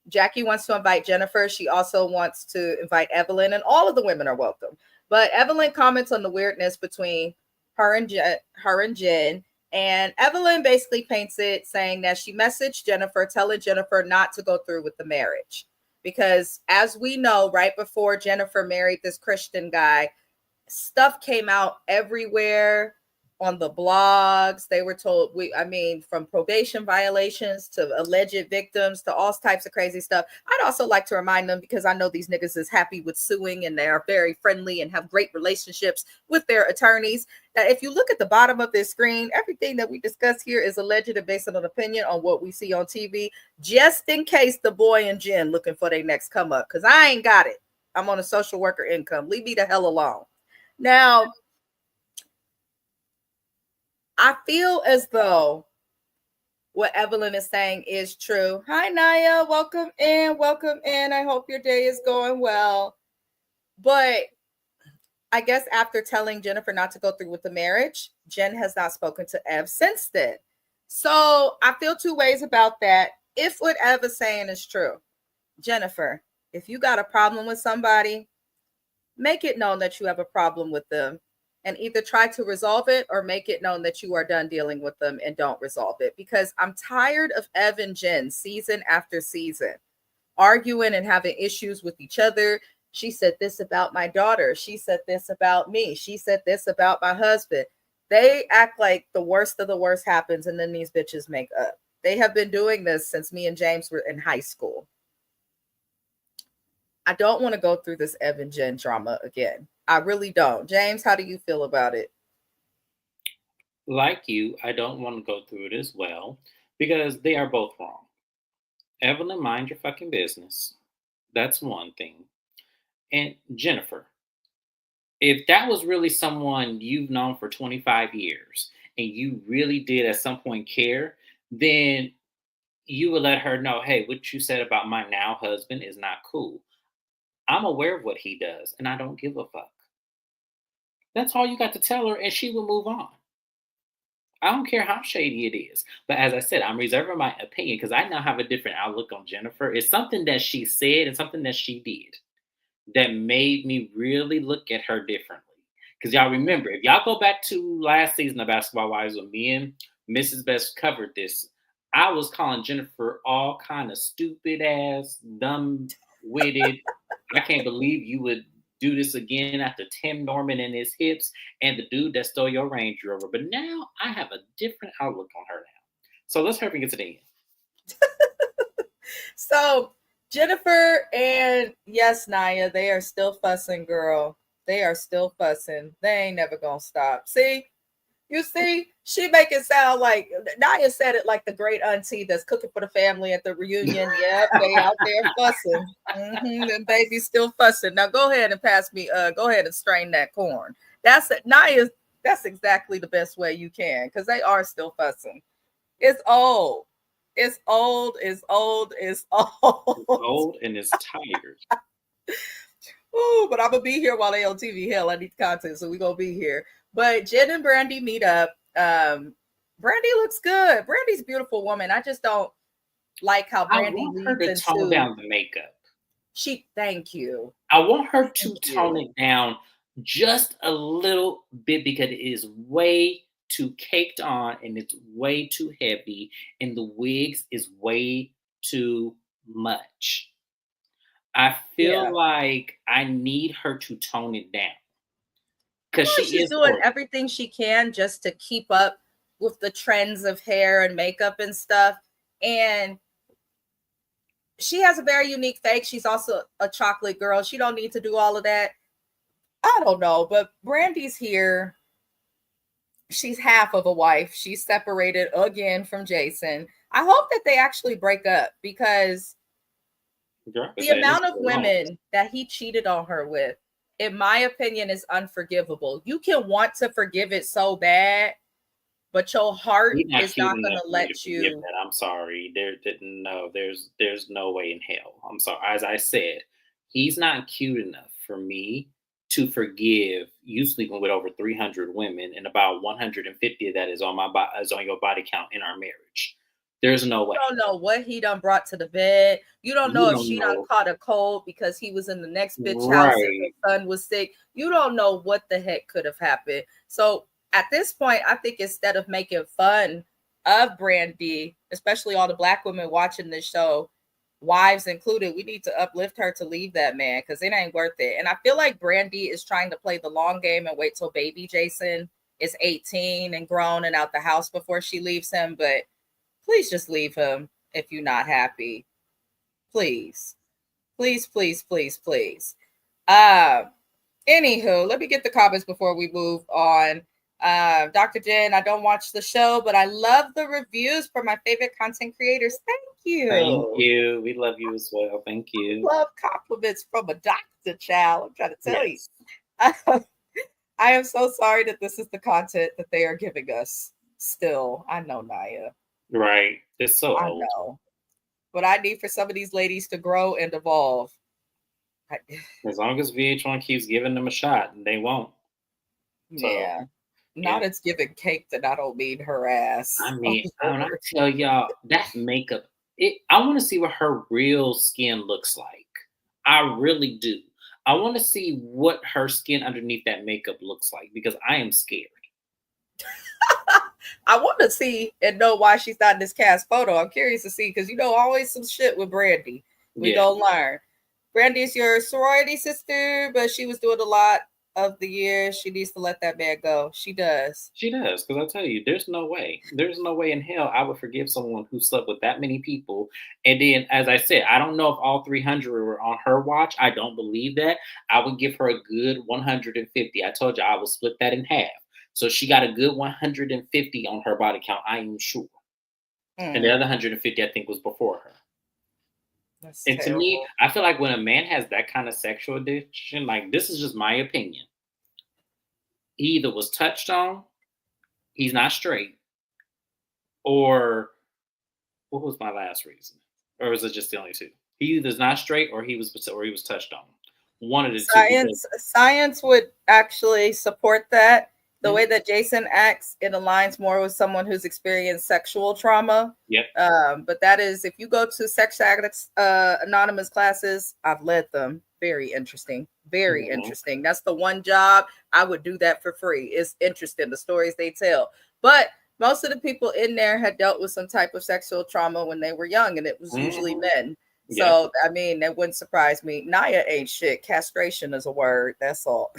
Jackie wants to invite Jennifer. She also wants to invite Evelyn, and all of the women are welcome. But Evelyn comments on the weirdness between her and Jen. And Evelyn basically paints it saying that she messaged Jennifer, telling Jennifer not to go through with the marriage. Because as we know, right before Jennifer married this Christian guy, stuff came out everywhere on the blogs. They were told, from probation violations to alleged victims to all types of crazy stuff. I'd also like to remind them, because I know these niggas is happy with suing and they are very friendly and have great relationships with their attorneys, that if you look at the bottom of this screen, everything that we discuss here is alleged and based on an opinion on what we see on TV, just in case the boy and Jen looking for their next come up, because I ain't got it. I'm on a social worker income. Leave me the hell alone. Now, I feel as though what Evelyn is saying is true. Hi, Naya. Welcome in. Welcome in. I hope your day is going well. But I guess after telling Jennifer not to go through with the marriage, Jen has not spoken to Ev since then. So I feel two ways about that. If what Ev is saying is true, Jennifer, if you got a problem with somebody, make it known that you have a problem with them and either try to resolve it or make it known that you are done dealing with them and don't resolve it. Because I'm tired of Ev and Jen season after season arguing and having issues with each other. She said this about my daughter. She said this about me. She said this about my husband. They act like the worst of the worst happens and then these bitches make up. They have been doing this since me and James were in high school. I don't want to go through this Evan Jen drama again. I really don't. James, how do you feel about it? Like you, I don't want to go through it as well because they are both wrong. Evelyn, mind your fucking business. That's one thing. And Jennifer, if that was really someone you've known for 25 years and you really did at some point care, then you would let her know, hey, what you said about my now husband is not cool. I'm aware of what he does and I don't give a fuck. That's all you got to tell her and she will move on. I don't care how shady it is. But as I said, I'm reserving my opinion because I now have a different outlook on Jennifer. It's something that she said and something that she did that made me really look at her differently. Because y'all remember, if y'all go back to last season of Basketball Wives when me and Mrs. Best covered this, I was calling Jennifer all kind of stupid ass, dumb witted. I can't believe you would do this again after Tim Norman and his hips and the dude that stole your Range Rover. But now I have a different outlook on her now. So let's hurry and get to the end. So Jennifer and yes, Naya, they are still fussing, girl. They are still fussing. They ain't never gonna stop. See, you see, she make it sound like Naya said it like the great auntie that's cooking for the family at the reunion. Yep, they out there fussing. And baby's still fussing. Now go ahead and pass me. Go ahead and strain that corn. That's it. Naya. That's exactly the best way you can because they are still fussing. It's old. It's old. It's old. It's old. It's old and it's tired. Ooh, but I'm gonna be here while they on TV. Hell, I need content, so we gonna be here. But Jen and Brandy meet up. Brandy looks good. Brandy's a beautiful woman. I just don't like how I Brandy want her leads to tone into down the makeup. thank you. I want her to Thank tone you. it down just a little bit because it is way too caked on and it's way too heavy and the wigs is way too much. I feel Yeah. like I need her to tone it down I feel because like she she's is doing gorgeous. everything she can just to keep up with the trends of hair and makeup and stuff. And she has a very unique face. She's also a chocolate girl. She don't need to do all of that. I don't know, but Brandy's here. She's half of a wife. She's separated again from Jason. I hope that they actually break up because Girl, the that is amount of wrong. women that he cheated on her with, in my opinion, is unforgivable. You can want to forgive it so bad, but your heart He's not is cute not going enough to for me to let forgive you. that. I'm sorry. No, there's no way in hell. I'm sorry. As I said, he's not cute enough for me to forgive you sleeping with over 300 women and about 150 of that is on is on your body count in our marriage. There's no You way. don't know what he done brought to the bed. You don't know You if don't she done know. caught a cold because he was in the next bitch house and Right. her son was sick. You don't know what the heck could have happened. So at this point, I think instead of making fun of Brandy, especially all the black women watching this show, wives included, we need to uplift her to leave that man because it ain't worth it. And I feel like Brandy is trying to play the long game and wait till baby Jason is 18 and grown and out the house before she leaves him. But please just leave him if you're not happy. Please. Please, please, please, please. Uh, Anywho, let me get the comments before we move on. Dr. Jen, I don't watch the show, but I love the reviews from my favorite content creators. Thank Thank you. you. We love you as well. Thank you. Love compliments from a doctor, child. I'm trying to tell you. Yes. I am so sorry that this is the content that they are giving us. Still, I know, Naya. Right. It's so I old. know. But I need for some of these ladies to grow and evolve. I, As long as VH1 keeps giving them a shot, they won't. So yeah. yeah. Not it's giving cake that I don't mean her ass. I Oh, mean, when I Lord. tell y'all that makeup, I want to see what her real skin looks like. I really do. I want to see what her skin underneath that makeup looks like because I am scared. I want to see and know why she's not in this cast photo. I'm curious to see because you know always some shit with Brandy. We Yeah, gonna learn. Brandy's your sorority sister, but she was doing a lot of the year. She needs to let that man go. She does. she does. Because I tell you, there's no way in hell I would forgive someone who slept with that many people. And then, as I said, I don't know if all 300 were on her watch. I don't believe that. I would give her a good 150. I told you I would split that in half. So she got a good 150 on her body count, I am sure. And the Mm, other 150, I think, was before her. that's And to me, terrible. I feel like when a man has that kind of sexual addiction, like this is just my opinion, he either was touched on, he's not straight, or what was my last reason? Or was it just the only two? He either is not straight or he was touched on. One of the two because Science would actually support that. The way that Jason acts, it aligns more with someone who's experienced sexual trauma. Yep. But that is, if you go to Sex Addicts Anonymous classes, I've led them. Very interesting. Very interesting. That's the one job I would do that for free. It's interesting, the stories they tell. But most of the people in there had dealt with some type of sexual trauma when they were young, and it was usually men. So, I mean, that wouldn't surprise me. Naya ain't shit. Castration is a word. That's all.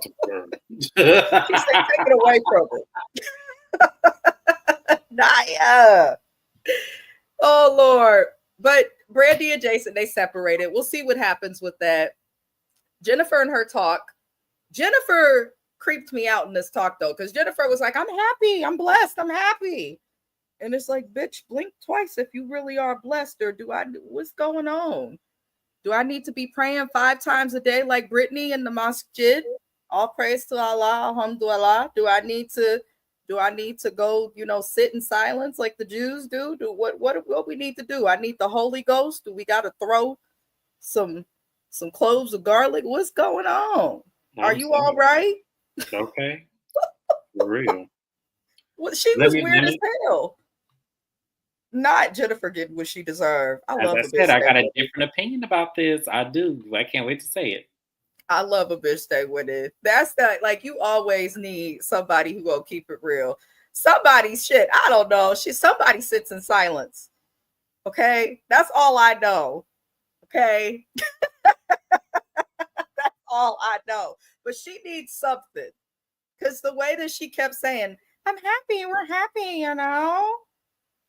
He said, take it away from it. Naya. Oh, Lord. But Brandy and Jason, they separated. We'll see what happens with that. Jennifer and her talk. Jennifer creeped me out in this talk, though, because Jennifer was like, I'm happy. I'm blessed. I'm happy. And it's like, bitch, blink twice if you really are blessed, or what's going on? Do I need to be praying 5 times a day like Brittany in the masjid? All praise to Allah, alhamdulillah. Do I need to go, sit in silence like the Jews do? What we need to do? I need the Holy Ghost. Do we got to throw some cloves of garlic? What's going on? Are you all right? Okay. For real. Well, she was weird as hell. Not Jennifer getting what she deserved. I got a different opinion about this. I do. I can't wait to say it. I love a bitch stay with it. That's that. Like, you always need somebody who will keep it real. Somebody shit. I don't know. Somebody sits in silence. Okay, that's all I know. Okay, that's all I know. But she needs something, because the way that she kept saying, "I'm happy. We're happy,"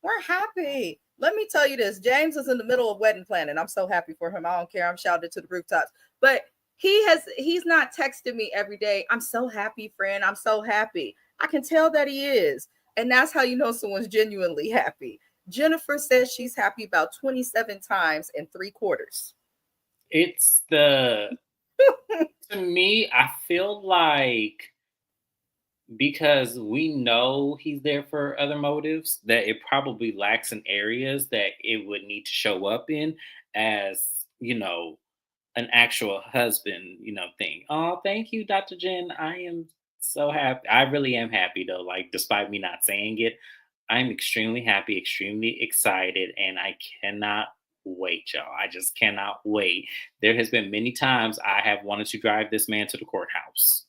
We're happy. Let me tell you this. James is in the middle of wedding planning. I'm so happy for him. I don't care. I'm shouting to the rooftops. But he's not texting me every day. I'm so happy, friend. I'm so happy. I can tell that he is. And that's how you know someone's genuinely happy. Jennifer says she's happy about 27 times in 3 quarters. It's to me, I feel like, because we know he's there for other motives, that it probably lacks in areas that it would need to show up in, as, an actual husband, thing. Oh, thank you, Dr. Jen. I am so happy. I really am happy, though. Like, despite me not saying it, I'm extremely happy, extremely excited, and I cannot wait, y'all. I just cannot wait. There has been many times I have wanted to drive this man to the courthouse.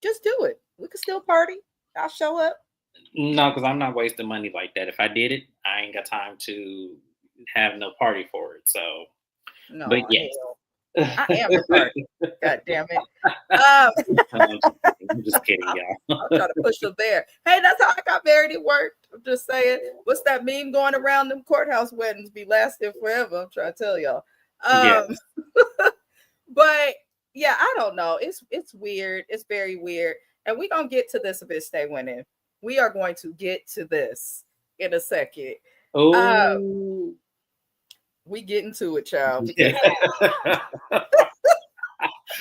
Just do it. We could still party. I'll show up. No, because I'm not wasting money like that. If I did it, I ain't got time to have no party for it. So, no, but yes. I am a party. God damn it. I'm just kidding, y'all. I'm trying to push them there. Hey, that's how I got married. It worked. I'm just saying. What's that meme going around? Them courthouse weddings be lasting forever. I'm trying to tell y'all. Yes. But yeah, I don't know. It's weird. It's very weird. And we're going to get to this if it stay winning. We are going to get to this in a second. Oh. We get into it, child. Yeah.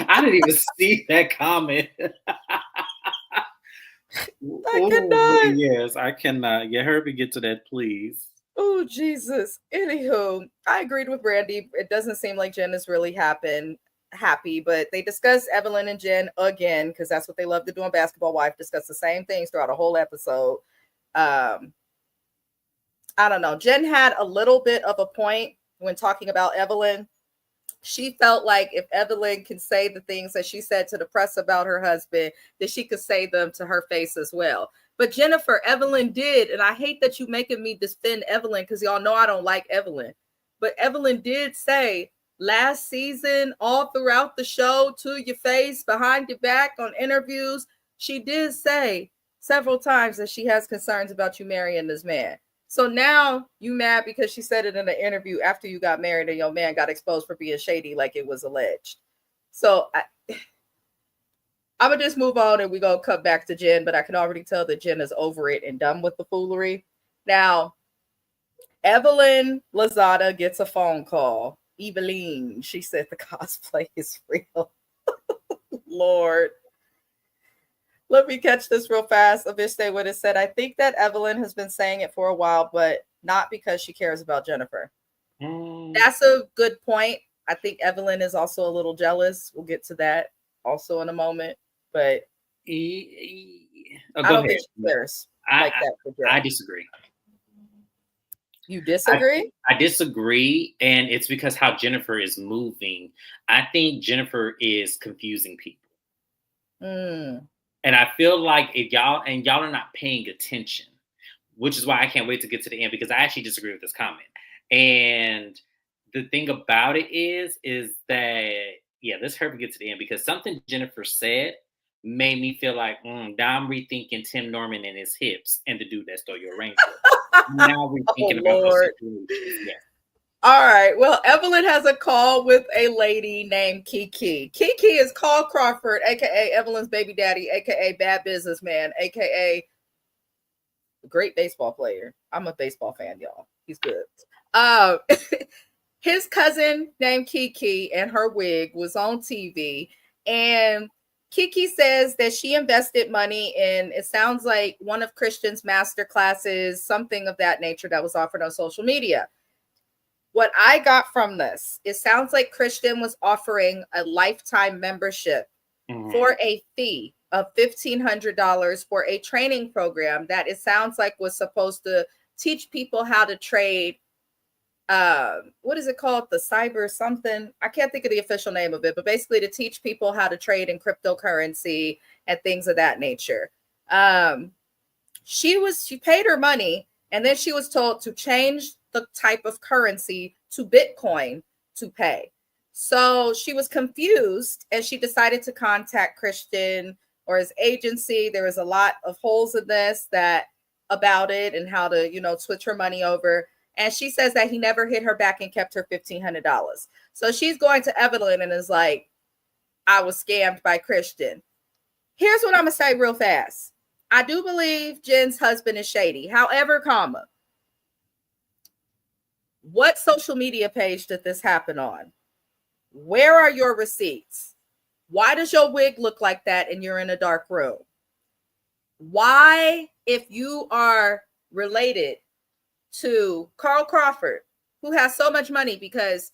I didn't even see that comment. I cannot. Yes, I cannot. Yeah, Herbie, get to that, please. Oh, Jesus. Anywho, I agreed with Brandy. It doesn't seem like Jen is really happy, but they discuss Evelyn and Jen again, because that's what they love to do on Basketball Wife, discuss the same things throughout a whole episode. I don't know. Jen had a little bit of a point when talking about Evelyn. She felt like if Evelyn can say the things that she said to the press about her husband, that she could say them to her face as well. But Jennifer, Evelyn did, and I hate that you making me defend Evelyn, because y'all know I don't like Evelyn. But Evelyn did say last season, all throughout the show, to your face, behind your back, on interviews, she did say several times that she has concerns about you marrying this man. So now you mad because she said it in an interview after you got married and your man got exposed for being shady like it was alleged. So I'm going to just move on and we're going to cut back to Jen, but I can already tell that Jen is over it and done with the foolery. Now, Evelyn Lozada gets a phone call. Eveline, she said the cosplay is real. Lord. Let me catch this real fast. Aviste would have said, I think that Evelyn has been saying it for a while, but not because she cares about Jennifer. That's a good point. I think Evelyn is also a little jealous. We'll get to that also in a moment. But Oh, I go don't ahead. think she cares I, like that for I Dre. disagree. You I disagree? I disagree, and it's because how Jennifer is moving. I think Jennifer is confusing people, Mm. and I feel like if y'all are not paying attention, which is why I can't wait to get to the end because I actually disagree with this comment. And the thing about it is that yeah, let's hurry and get to the end because something Jennifer said made me feel like now I'm rethinking Tim Norman and his hips and the dude that stole your rainforest. Now we're Oh thinking about those Lord. situations. Yes. All right. Well, Evelyn has a call with a lady named Kiki. Kiki is Carl Crawford, aka Evelyn's baby daddy, aka bad businessman, aka great baseball player. I'm a baseball fan, y'all. He's good. Uh, his cousin named Kiki and her wig was on TV, and Kiki says that she invested money in, it sounds like one of Christian's master classes, something of that nature that was offered on social media. What I got from this, it sounds like Christian was offering a lifetime membership Mhm. for a fee of $1,500 for a training program that it sounds like was supposed to teach people how to trade. What is it called? The cyber something. I can't think of the official name of it, but basically to teach people how to trade in cryptocurrency and things of that nature. Um, she paid her money and then she was told to change the type of currency to Bitcoin to pay. So she was confused and she decided to contact Christian or his agency. There was a lot of holes in this that about it and how to, switch her money over. And she says that he never hit her back and kept her $1,500. So she's going to Evelyn and is like, I was scammed by Christian. Here's what I'm going to say real fast. I do believe Jen's husband is shady. However, what social media page did this happen on? Where are your receipts? Why does your wig look like that and you're in a dark room? Why, if you are related to Carl Crawford, who has so much money because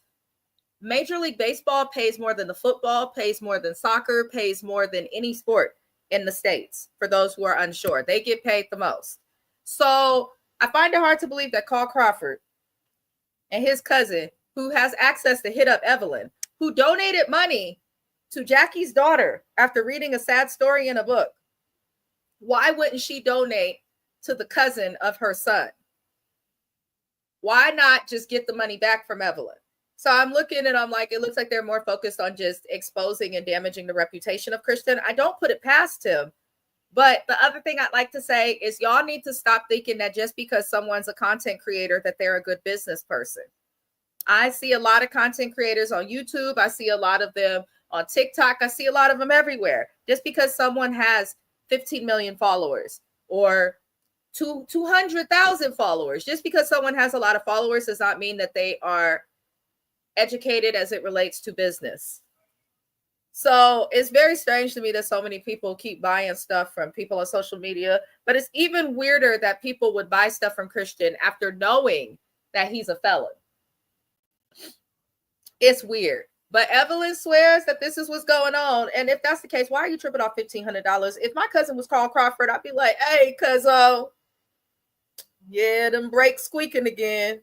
Major League Baseball pays more than the football, pays more than soccer, pays more than any sport in the States. For those who are unsure, they get paid the most. So I find it hard to believe that Carl Crawford and his cousin, who has access to hit up Evelyn, who donated money to Jackie's daughter after reading a sad story in a book, why wouldn't she donate to the cousin of her son? Why not just get the money back from Evelyn? So I'm looking and I'm like, it looks like they're more focused on just exposing and damaging the reputation of Christian. I don't put it past him. But the other thing I'd like to say is y'all need to stop thinking that just because someone's a content creator that they're a good business person. I see a lot of content creators on YouTube. I see a lot of them on TikTok. I see a lot of them everywhere. Just because someone has 15 million followers or 200,000 followers, just because someone has a lot of followers does not mean that they are educated as it relates to business. So it's very strange to me that so many people keep buying stuff from people on social media, but it's even weirder that people would buy stuff from Christian after knowing that he's a felon. It's weird. But Evelyn swears that this is what's going on. And if that's the case, why are you tripping off $1,500? If my cousin was Carl Crawford, I'd be like, hey, cuz yeah, them brakes squeaking again.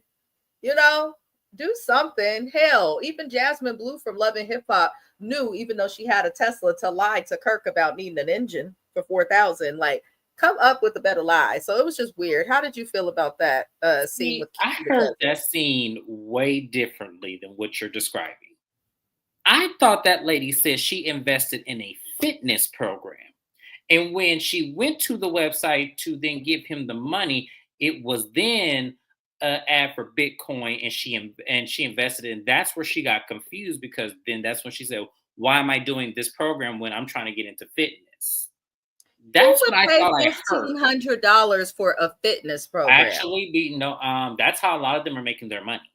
Do something. Hell, even Jasmine Blue from Love and Hip Hop knew, even though she had a Tesla, to lie to Kirk about needing an engine for 4,000. Like, come up with a better lie. So it was just weird. How did you feel about that scene See, with I Kiki the heard cousin? that scene way differently than what you're describing. I thought that lady said she invested in a fitness program. And when she went to the website to then give him the money, it was then an ad for Bitcoin, and she invested in. That's where she got confused because then that's when she said, "Why am I doing this program when I'm trying to get into fitness?" Who That's would what I pay thought I heard. $1,500 for a fitness program? Actually, that's how a lot of them are making their money.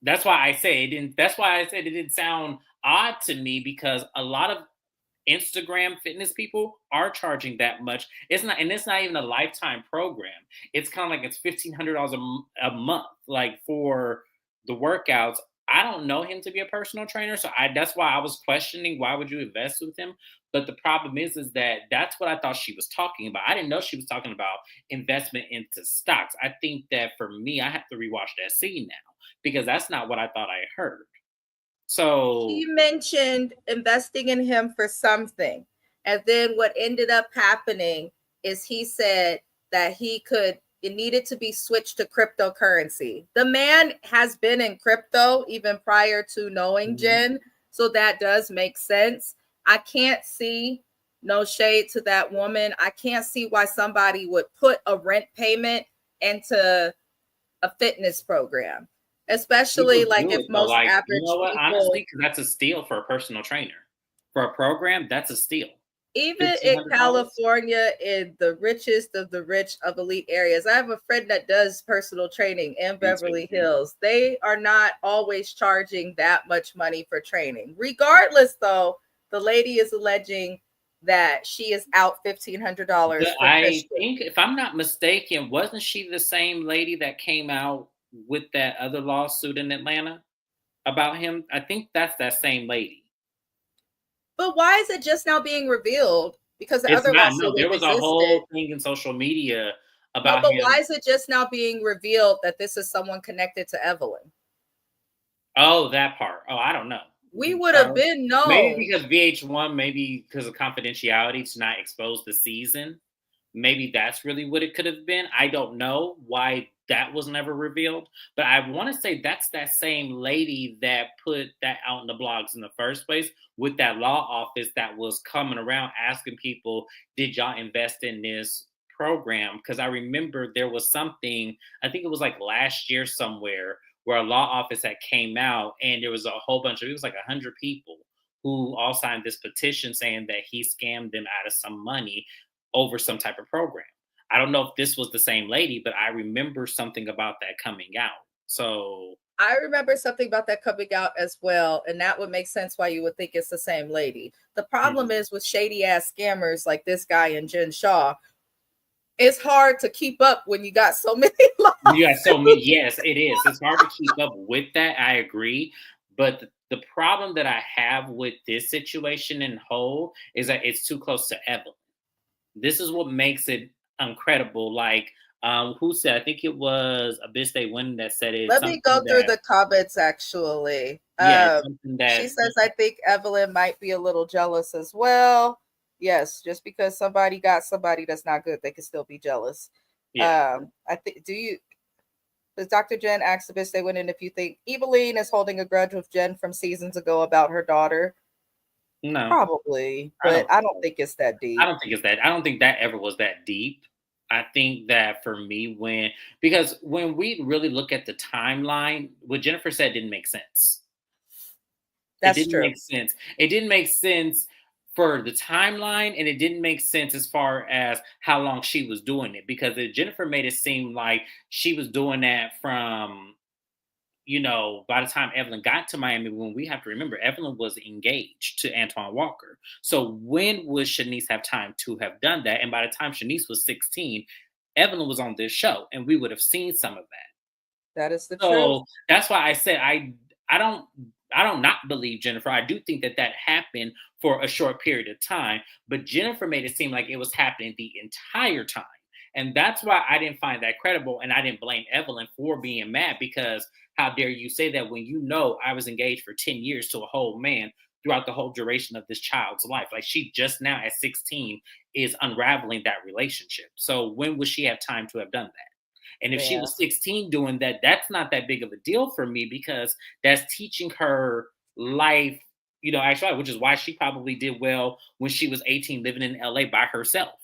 That's why I say it didn't. That's why I said it didn't sound odd to me because a lot of Instagram fitness people are charging that much. It's not, and it's not even a lifetime program. It's kind of like it's $1,500 a month, like for the workouts. I don't know him to be a personal trainer, so that's why I was questioning why would you invest with him. But the problem is that that's what I thought she was talking about. I didn't know she was talking about investment into stocks. I think that for me, I have to rewatch that scene now because that's not what I thought I heard. She So mentioned investing in him for something. And then what ended up happening is he said that it needed to be switched to cryptocurrency. The man has been in crypto even prior to knowing mhm. Jen. So that does make sense. I can't see, no shade to that woman, I can't see why somebody would put a rent payment into a fitness program, especially People like do if it though. most Like, you know average what? people, Honestly, because that's a steal for a personal trainer. For a program, that's a steal. even in $1,500. California, in the richest of the rich of elite areas. I have a friend that does personal training in Me too. Beverly Hills. They are not always charging that much money for training. Regardless, though, the lady is alleging that she is out $1,500 for I Christian. think, if I'm not mistaken, wasn't she the same lady that came out with that other lawsuit in Atlanta about him? I think that's that same lady. But why is it just now being revealed? Because the It's other not. lawsuit No, has there was a existed. whole thing in social media No, about but why him. is it just now being revealed that this is someone connected to Evelyn? Oh, that part. Oh, I don't know. We would have Probably. been Maybe known. because VH1, maybe because of confidentiality to not expose the season. Maybe that's really what it could have been. I don't know why that was never revealed, but I want to say that's that same lady that put that out in the blogs in the first place with that law office that was coming around asking people, did y'all invest in this program? Because I remember there was something, I think it was like last year somewhere, where a law office that came out and there was a whole bunch of, it was like 100 people who all signed this petition saying that he scammed them out of some money over some type of program. I don't know if this was the same lady, but I remember something about that coming out. So I remember something about that coming out as well, and that would make sense why you would think it's the same lady. The problem mhm. is with shady ass scammers like this guy and Jen Shaw, it's hard to keep up when you got so many You got so many. lawsuits. Yes, it is. It's hard to keep up with that. I agree. But the problem that I have with this situation in whole is that it's too close to Evelyn. This is what makes it incredible. Like, who said? I think it was a Bitch They Win that said it. Let me Something go through that, the comments actually. yeah, it's something She that, says, I think Evelyn might be a little jealous as well. Yes, just because somebody got somebody that's not good, they can still be jealous. yeah, I think, do you, does Dr. Jen ask the bitch they went in if you think Eveline is holding a grudge with Jen from seasons ago about her daughter? no, Probably, I but don't. I don't think it's that I deep. don't think it's that. I don't think that ever was that deep. I think that for me, because when we really look at the timeline, what Jennifer said didn't make sense. It That's didn't true. make sense. It didn't make sense for the timeline, and it didn't make sense as far as how long she was doing it. Because Jennifer made it seem like she was doing that from, by the time Evelyn got to Miami, when we have to remember, Evelyn was engaged to Antoine Walker. So when would Shanice have time to have done that? And by the time Shanice was 16, Evelyn was on this show, and we would have seen some of that. That is the truth. So that's why I said I don't I don't not believe Jennifer. I do think that that happened for a short period of time, but Jennifer made it seem like it was happening the entire time. And that's why I didn't find that credible, and I didn't blame Evelyn for being mad, because how dare you say that when you know I was engaged for 10 years to a whole man throughout the whole duration of this child's life. Like, she just now at 16 is unraveling that relationship. So when would she have time to have done that? And if she Yeah, was 16 doing that, that's not that big of a deal for me, because that's teaching her life, actually, which is why she probably did well when she was 18 living in LA by herself,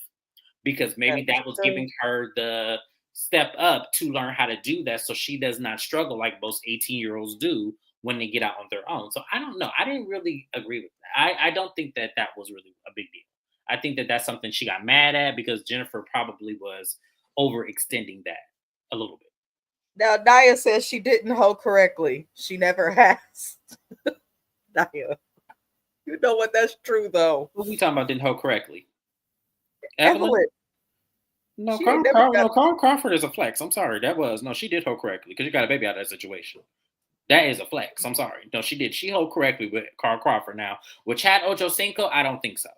because that maybe is that was true. giving her the step up to learn how to do that so she does not struggle like most 18-year-olds do when they get out on their own. So I don't know. I didn't really agree with that. I don't think that that was really a big deal. I think that that's something she got mad at because Jennifer probably was overextending that a little bit. Now, Naya says she didn't hold correctly. She never has. Naya, you know what? That's true, though. Who we talking about didn't hold correctly? Evelyn? Evelyn, No, she ain't never got. Carl Crawford is a flex. I'm sorry. That was, no, she did hold correctly because you got a baby out of that situation. That is a flex. I'm sorry. No, she did. She hold correctly with Carl Crawford. Now, with Chad Ochocinco, I don't think so.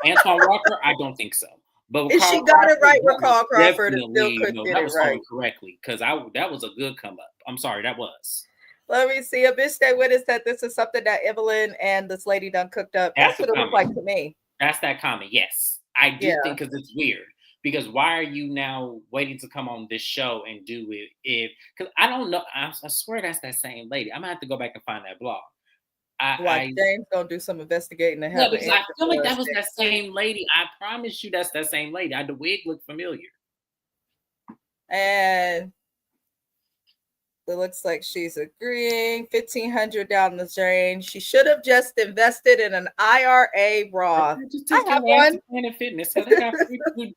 Antoine Walker, I don't think so. But with And Carl she got it Crawford, right with that was Carl Crawford and still definitely couldn't no, get that it was right. holding correctly because that was a good come up. I'm sorry, that was. Let me see. A bitch stay with us that this is something that Evelyn and this lady done cooked up. That's That's the what it looked comment. like to me. That's that comment. Yes, I do Yeah. think because it's weird. Because why are you now waiting to come on this show and do it? If because I don't know, I swear that's that same lady. I'm gonna have to go back and find that blog. Watch I James gonna do some investigating and Yeah, have an because I answer feel like for that us was that next week. same lady. I promise you, that's that same lady. The wig looked familiar. And it looks like she's agreeing. 1,500 down the drain. She should have just invested in an IRA Roth. Just I take have your ass to one. Planet Fitness. Hell, they got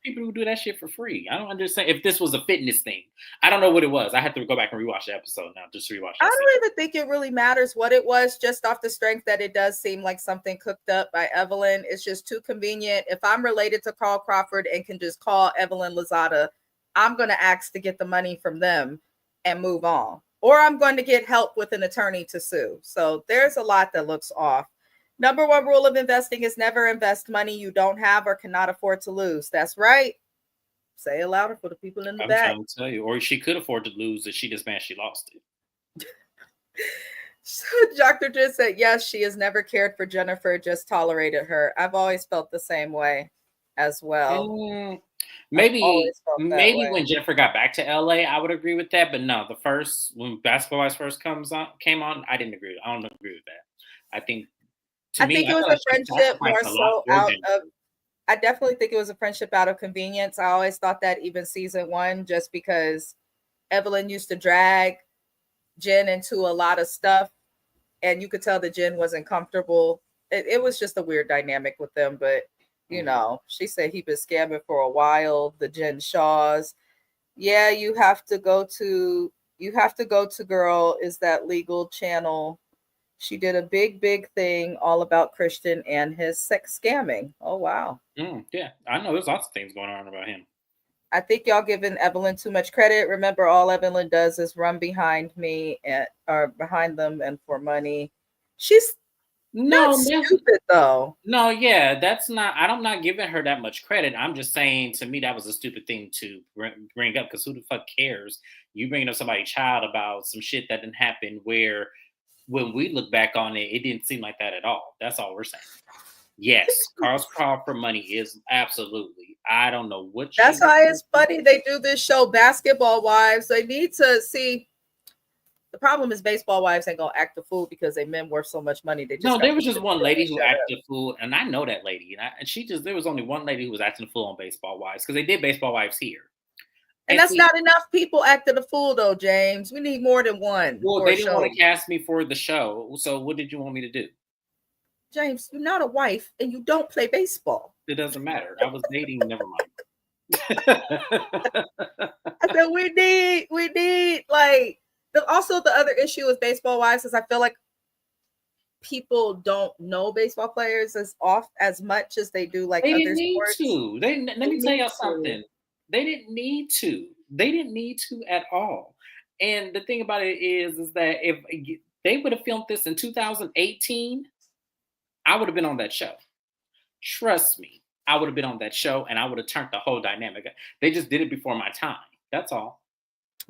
people who do that shit for free. I don't understand if this was a fitness thing. I don't know what it was. I have to go back and rewatch the episode now. Just rewatch I that scene. don't even think it really matters what it was, just off the strength that it does seem like something cooked up by Evelyn. It's just too convenient. If I'm related to Carl Crawford and can just call Evelyn Lozada, I'm going to ask to get the money from them and move on. Or I'm going to get help with an attorney to sue. So there's a lot that looks off. Number one rule of investing is never invest money you don't have or cannot afford to lose. That's right. Say it louder for the people in the I'm back. trying to tell you, or she could afford to lose it. She just man, she lost it. So Dr. just said, yes, she has never cared for Jennifer, just tolerated her. I've always felt the same way as well. I've Maybe always felt that maybe way. when Jennifer got back to LA, I would agree with that. But no, the first when Basketball Wives first came on, I didn't agree. I don't agree with that. I think to I me, think I it was feel a like she friendship sacrificed more a lot so for out Jennifer. of, I definitely think it was a friendship out of convenience. I always thought that even season one, just because Evelyn used to drag Jen into a lot of stuff and you could tell that Jen wasn't comfortable. It was just a weird dynamic with them, but Mhm. she said he been scamming for a while. The Jen Shaws, yeah, you have to go to girl. Is that legal channel? She did a big thing all about Christian and his sex scamming. Oh wow. Yeah, I know there's lots of things going on about him. I think y'all giving Evelyn too much credit. Remember, all Evelyn does is run behind me and or behind them and for money. She's not No, stupid though. no, yeah, that's not. I'm not giving her that much credit. I'm just saying, to me, that was a stupid thing to bring up because who the fuck cares? You bringing up somebody's child about some shit that didn't happen. Where when we look back on it, it didn't seem like that at all. That's all we're saying. Yes, Carl's call for money is absolutely. I don't know what she That's was why it's thinking. funny they do this show, Basketball Wives. They need to see. The problem is baseball wives ain't gonna act the fool because they men worth so much money. They just No, got there to was just sit one still and lady who shut up. acted a fool, and I know that lady, and she just there was only one lady who was acting a fool on Baseball Wives because they did Baseball Wives here, And and that's see, not enough people acting a fool though, James. We need more than one well, for a they didn't want show. to cast me for the show, so what did you want me to do? James, you're not a wife and you don't play baseball. It doesn't matter. I was dating. Never mind. I said we need like also the other issue with baseball wives is I feel like people don't know baseball players as much as they do like They didn't other need sports. to. Let They me tell need y'all to. something. They didn't need to. They didn't need to at all. And the thing about it is that if they would have filmed this in 2018, I would have been on that show. Trust me, I would have been on that show, and I would have turned the whole dynamic. They just did it before my time. That's all.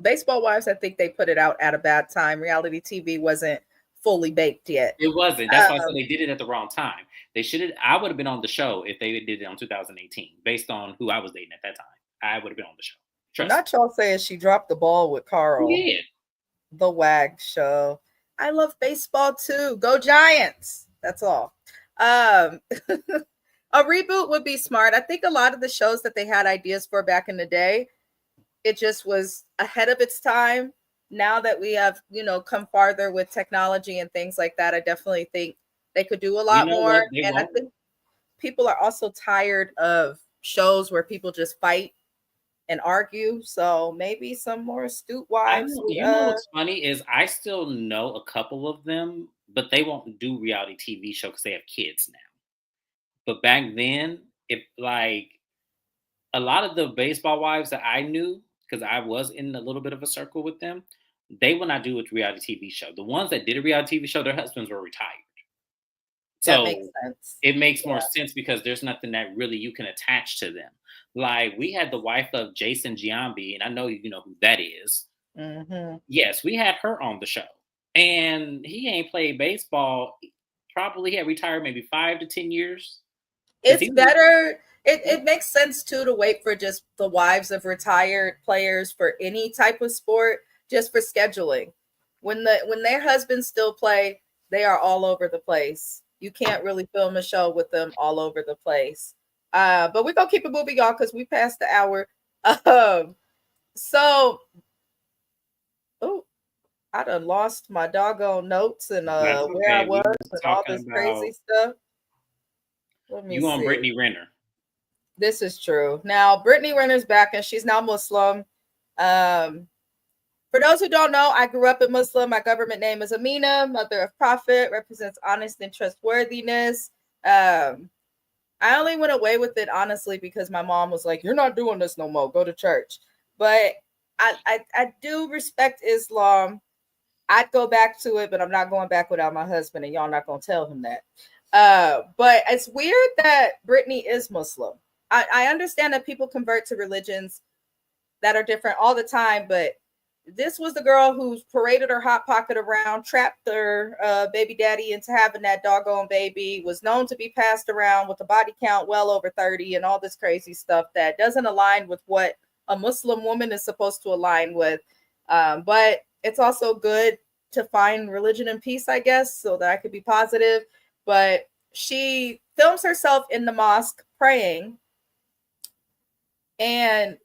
Baseball wives, I think they put it out at a bad time. Reality TV wasn't fully baked yet. It wasn't. That's why I said Um, they did it at the wrong time. They should have. I would have been on the show if they did it on 2018, based on who I was dating at that time. I would have been on the show. Trust me. Not y'all saying she dropped the ball with Who Carl. did? The WAG show. I love baseball too. Go Giants. That's all. Um, a reboot would be smart. I think a lot of the shows that they had ideas for back in the day, it just was ahead of its time. Now that we have, come farther with technology and things like that, I definitely think they could do a You lot know more. what? They And I won't. think people are also tired of shows where people just fight and argue. So maybe some more astute I wives don't. would You know what's funny is I still know a couple of them, but they won't do reality TV show because they have kids now. But back then, if like a lot of the baseball wives that I knew, because I was in a little bit of a circle with them, they will not do a reality TV show. The ones that did a reality TV show, their husbands were retired. That makes So sense. it makes more Yeah. sense because there's nothing that really you can attach to them. Like we had the wife of Jason Giambi, and I know you know who that is. Hmm. Yes, we had her on the show, and he ain't played baseball. Probably had retired maybe 5 to 10 years because It's he was. better. It makes sense too to wait for just the wives of retired players for any type of sport, just for scheduling. When their husbands still play, they are all over the place. You can't really film a show with them all over the place. But we're gonna keep it moving, y'all, because we passed the hour. Um, so oh, I done lost my doggone notes and That's where I okay. was We was and all talking this crazy about stuff. Let me you on see. Brittany Renner. This is true. Now, Brittany Renner's back and she's now Muslim. Um, for those who don't know, I grew up a Muslim. My government name is Amina, mother of prophet, represents honest and trustworthiness. I only went away with it, honestly, because my mom was like, you're not doing this no more. Go to church. But I do respect Islam. I'd go back to it, but I'm not going back without my husband, and y'all not going to tell him that. But it's weird that Brittany is Muslim. I understand that people convert to religions that are different all the time, but this was the girl who's paraded her hot pocket around, trapped her baby daddy into having that doggone baby, was known to be passed around with a body count well over 30 and all this crazy stuff that doesn't align with what a Muslim woman is supposed to align with. But it's also good to find religion and peace, I guess, so that I could be positive. But she films herself in the mosque praying, and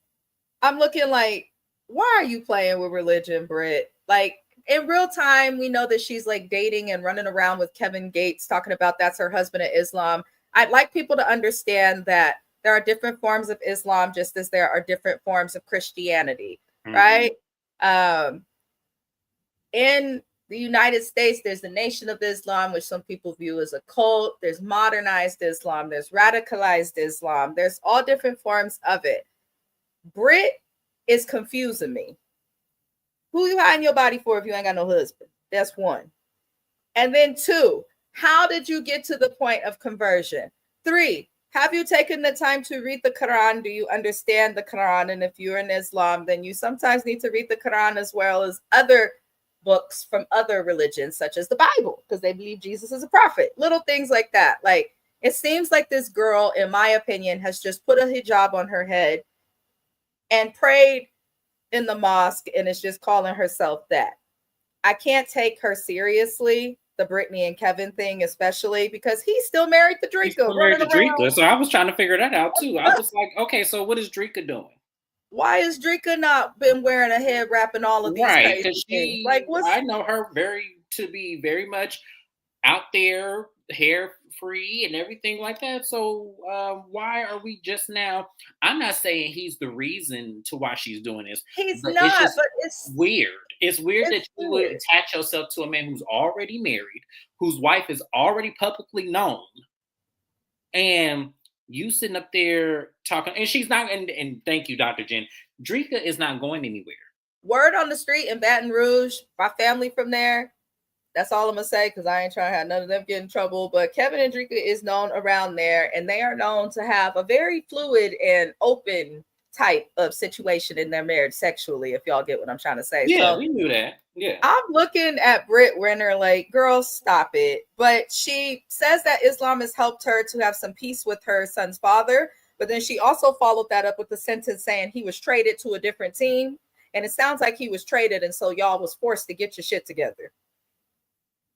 I'm looking like, why are you playing with religion, Britt? Like in real time, we know that she's like dating and running around with Kevin Gates, talking about that's her husband in Islam. I'd like people to understand that there are different forms of Islam, just as there are different forms of Christianity, right? Um, in the United States, there's the Nation of Islam, which some people view as a cult. There's modernized Islam. There's radicalized Islam. There's all different forms of it. Brit is confusing me. Who you hiding your body for if you ain't got no husband? That's one. And then two, how did you get to the point of conversion? Three, have you taken the time to read the Quran? Do you understand the Quran? And if you're in Islam, then you sometimes need to read the Quran as well as other books from other religions, such as the Bible, because they believe Jesus is a prophet. Little things like that. Like, it seems like this girl, in my opinion, has just put a hijab on her head and prayed in the mosque and is just calling herself that. I can't take her seriously, the Brittany and Kevin thing, especially because he's still married to He's Drika, still married running to around. Drika, so I was trying to figure that out too. I was like, okay, so what is Drika doing? Why has Drika not been wearing a head wrap and all of these Right, crazy because things? Like, I what's know her to be very much out there, hair free and everything like that. So why are we just now? I'm not saying he's the reason to why she's doing this, he's but it's not, just but weird. It's weird it's that you would weird. attach yourself to a man who's already married, whose wife is already publicly known, and you sitting up there talking, and she's not. And thank you, Dr. Jen. Drika is not going anywhere. Word on the street in Baton Rouge, my family from there. That's all I'm gonna say because I ain't trying to have none of them get in trouble. But Kevin and Drika is known around there, and they are known to have a very fluid and open type of situation in their marriage sexually, if y'all get what I'm trying to say. Yeah, So we knew that. Yeah. I'm looking at Britt Renner like, girl, stop it. But she says that Islam has helped her to have some peace with her son's father. But then she also followed that up with the sentence saying he was traded to a different team. And it sounds like he was traded. And so y'all was forced to get your shit together.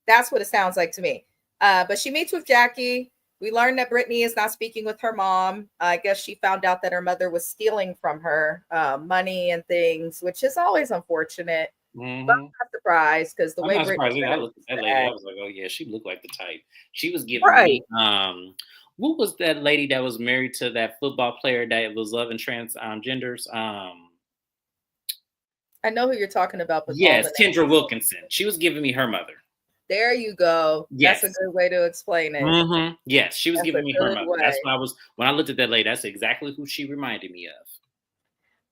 That's what it sounds like to me. But she meets with Jackie. We learned that Brittany is not speaking with her mom. I guess she found out that her mother was stealing from her money and things, which is always unfortunate. But I'm not surprised because the I'm way not Brittany surprised either. I looked at that lady. I act, was like, oh yeah, she looked like the type. She was giving right? me what was that lady that was married to that football player that was loving trans genders? I know who you're talking about, but all the Yes, Kendra names. Wilkinson. She was giving me her mother. There you go. That's a Yes. good way to explain it. Yes, she was That's a giving me her good mother. That's way. why I was when I looked at that lady, that's exactly who she reminded me of.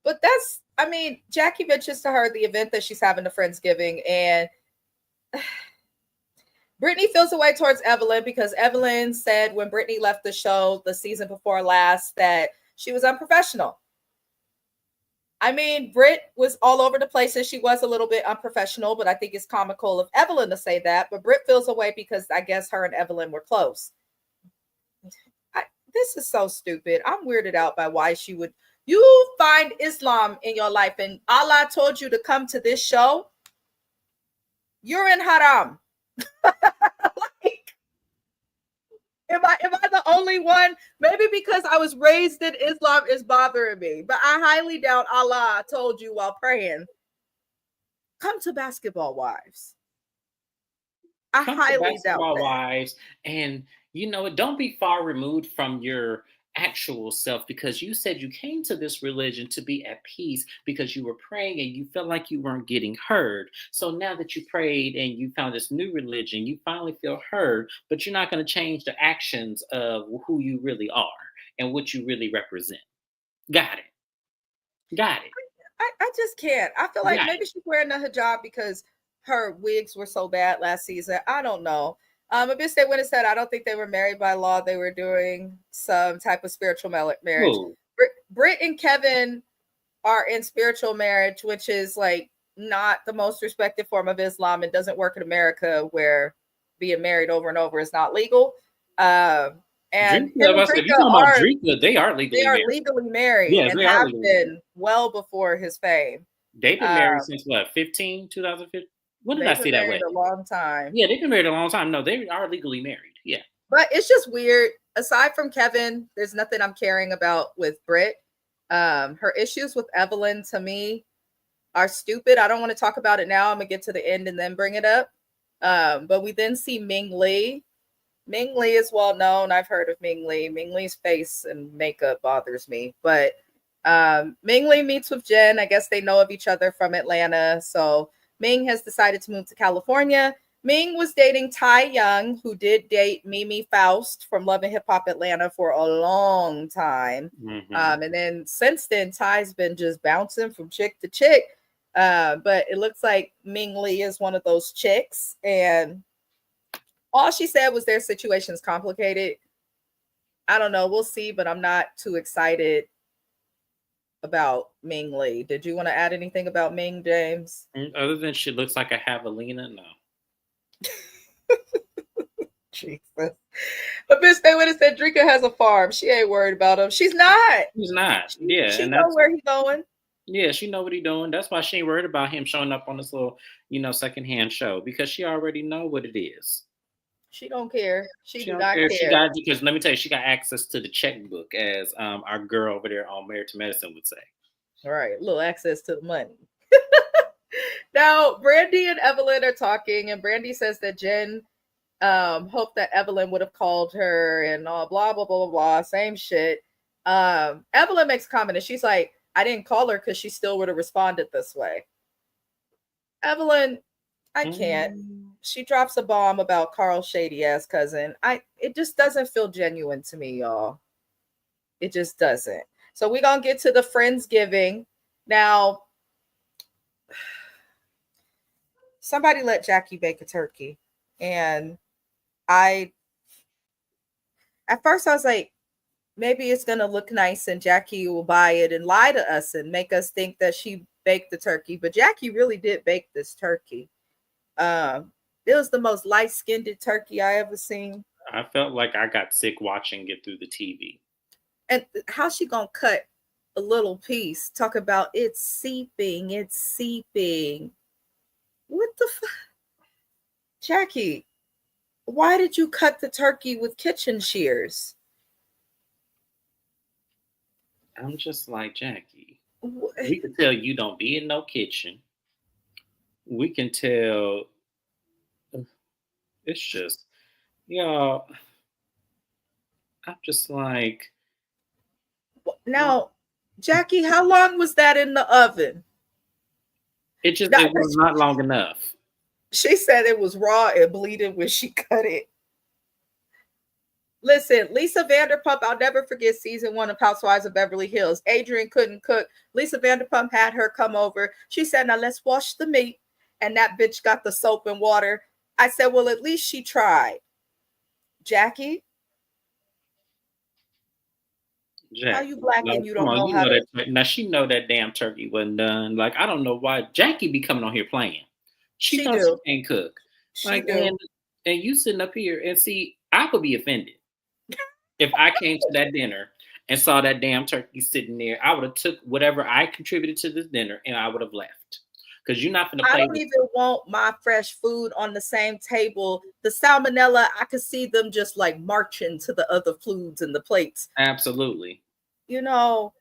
But that's, I mean, Jackie mentions to her the event that she's having the Friendsgiving, and Brittany feels a way towards Evelyn because Evelyn said when Brittany left the show the season before last that she was unprofessional. I mean, Britt was all over the place and she was a little bit unprofessional, but I think it's comical of Evelyn to say that. But Britt feels a way because I guess her and Evelyn were close. This is so stupid. I'm weirded out by why she would. You find Islam in your life and Allah told you to come to this show. You're in haram. Like, am I the only one? Maybe because I was raised in Islam is bothering me, but I highly doubt Allah told you while praying, come to Basketball Wives. I Come to highly doubt Basketball that. Wives, and don't be far removed from your actual self, because you said you came to this religion to be at peace because you were praying and you felt like you weren't getting heard. So now that you prayed and you found this new religion, you finally feel heard, but you're not going to change the actions of who you really are and what you really represent. Got it. Got it. I just can't. I feel like Got maybe it. she's wearing a hijab because her wigs were so bad last season. I don't know. A bit they went and said I don't think they were married by law. They were doing some type of spiritual marriage. Whoa. Britt and Kevin are in spiritual marriage, which is like not the most respected form of Islam and doesn't work in America where being married over and over is not legal. And Drinker, him and if you talking about Drinker, they are they legally are married. legally married Yes, and they are have legally married. been well before his fame. They've been married since what, 2015? When did I They've been see that married wedding? a long time. Yeah, they've been married a long time. No, they are legally married. Yeah. But it's just weird. Aside from Kevin, there's nothing I'm caring about with Britt. Her issues with Evelyn to me are stupid. I don't want to talk about it now. I'm gonna get to the end and then bring it up. But we then see Ming Lee. Ming Lee is well known. I've heard of Ming Lee. Ming Lee's face and makeup bothers me. But Ming Lee meets with Jen. I guess they know of each other from Atlanta. So Ming has decided to move to California. Ming was dating Ty Young, who did date Mimi Faust from Love and Hip Hop Atlanta for a long time. Mm-hmm. And then since then, Ty's been just bouncing from chick to chick. But it looks like Ming Lee is one of those chicks. And all she said was their situation's complicated. I don't know. We'll see, but I'm not too excited about Ming Lee. Did you want to add anything about Ming, James? Other than she looks like a javelina, no. Jesus. But bitch, they would have said Drika has a farm. She ain't worried about him. She's not. He's not. She know where he's going. Yeah, she know what he's doing. That's why she ain't worried about him showing up on this little, secondhand show, because she already know what it is. She don't care. She do don't not care. Because let me tell you, she got access to the checkbook, as our girl over there on Married to Medicine would say. All right, a little access to the money. Now, Brandy and Evelyn are talking, and Brandy says that Jen hoped that Evelyn would have called her and blah, blah, blah, blah, blah, same shit. Evelyn makes a comment, and she's like, I didn't call her because she still would have responded this way. Evelyn, I can't. She drops a bomb about Carl's shady ass cousin. It just doesn't feel genuine to me, y'all. It just doesn't. So we're gonna get to the Friendsgiving. Now, somebody let Jackie bake a turkey. And at first I was like, maybe it's gonna look nice and Jackie will buy it and lie to us and make us think that she baked the turkey. But Jackie really did bake this turkey. It was the most light-skinned turkey I ever seen. I felt like I got sick watching it through the TV. And how she gonna cut a little piece? Talk about it's seeping. What the fuck? Jackie, why did you cut the turkey with kitchen shears? I'm just like, Jackie, we can tell you don't be in no kitchen. We can tell it's just, y'all, I'm just like. Now, Jackie, how long was that in the oven? It was not long enough. She said it was raw and bleeding when she cut it. Listen, Lisa Vanderpump, I'll never forget season 1 of Housewives of Beverly Hills. Adrian couldn't cook. Lisa Vanderpump had her come over. She said, now let's wash the meat. And that bitch got the soap and water. I said, well, at least she tried. Jackie, how you Jackie, black like, and you come don't on, know you how know to? that now she know that damn turkey wasn't done. Like, I don't know why Jackie be coming on here playing. She She knows she do. can't cook. She Like, do. and you sitting up here and see, I would be offended if I came to that dinner and saw that damn turkey sitting there. I would have took whatever I contributed to this dinner and I would have left. Because you're not gonna I play don't with even want my fresh food on the same table. The salmonella, I could see them just like marching to the other foods and the plates. absolutely. You know,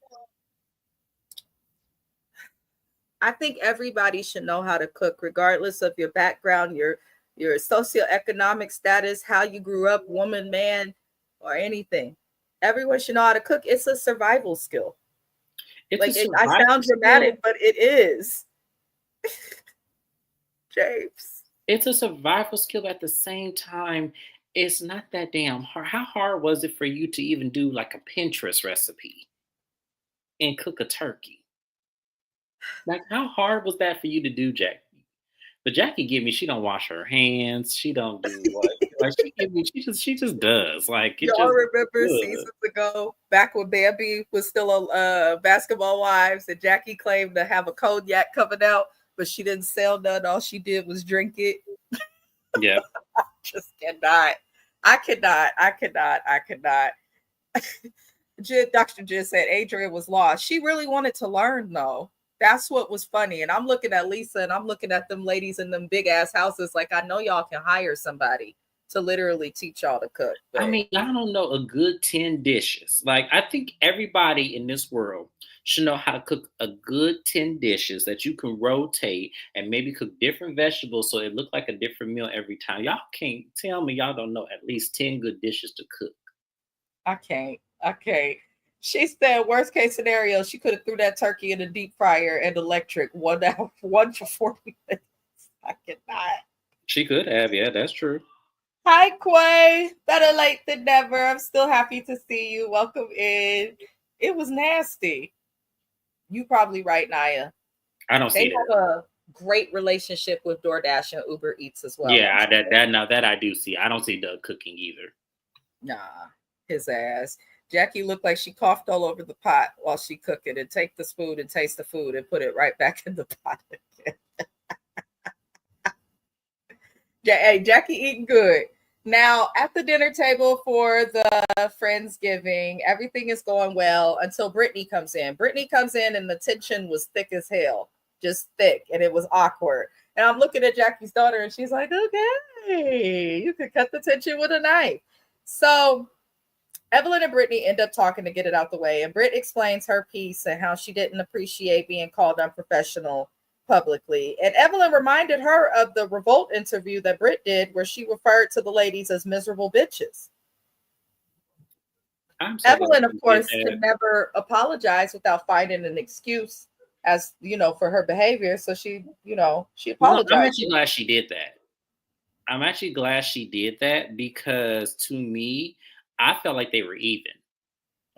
I think everybody should know how to cook, regardless of your background, your socioeconomic status, how you grew up, woman, man, or anything. Everyone should know how to cook. It's a survival skill. It's a Like I survival sound skill. dramatic, but it is. James. It's a survival skill at the same time. It's not that damn hard. How hard was it for you to even do like a Pinterest recipe and cook a turkey? Like, how hard was that for you to do, Jackie? But Jackie give me, she don't wash her hands. She don't do what, like she give me, she just does. Like it Y'all just remember good. seasons ago, back when Bambi was still a Basketball Wives, and Jackie claimed to have a cognac coming out, but she didn't sell none. All she did was drink it. Yeah. Just cannot. I cannot. I cannot. I cannot. Dr. Jen said Adrian was lost. She really wanted to learn, though. That's what was funny. And I'm looking at Lisa and I'm looking at them ladies in them big ass houses. Like, I know y'all can hire somebody to literally teach y'all to cook. I But mean, I don't know a good 10 dishes. Like, I think everybody in this world should know how to cook a good 10 dishes that you can rotate and maybe cook different vegetables so it look like a different meal every time. Y'all can't tell me y'all don't know at least 10 good dishes to cook. I can't. I can't. She said, worst case scenario, she could have threw that turkey in a deep fryer and electric 1 hour, 1 for 40 minutes. I cannot. She could have, yeah, that's true. Hi, Quay. Better late than never. I'm still happy to see you. Welcome in. It was nasty. You probably right, Naya. I don't They see that. have a great relationship with DoorDash and Uber Eats as well. Yeah, that now that I do see. I don't see Doug cooking either. Nah, his ass. Jackie looked like she coughed all over the pot while she cooked it, and take the spoon and taste the food and put it right back in the pot again. Hey, Jackie eating good. Now, at the dinner table for the Friendsgiving, everything is going well until Brittany comes in. Brittany comes in and the tension was thick as hell, just thick, and it was awkward. And I'm looking at Jackie's daughter and she's like, okay, you could cut the tension with a knife. So Evelyn and Brittany end up talking to get it out the way. And Britt explains her piece and how she didn't appreciate being called unprofessional publicly. And Evelyn reminded her of the Revolt interview that Britt did, where she referred to the ladies as miserable bitches. I'm so glad Evelyn, of you did course, that. can never apologize without finding an excuse as for her behavior. So she No, I'm apologized. actually glad she did that. I'm actually glad she did that because to me, I felt like they were even.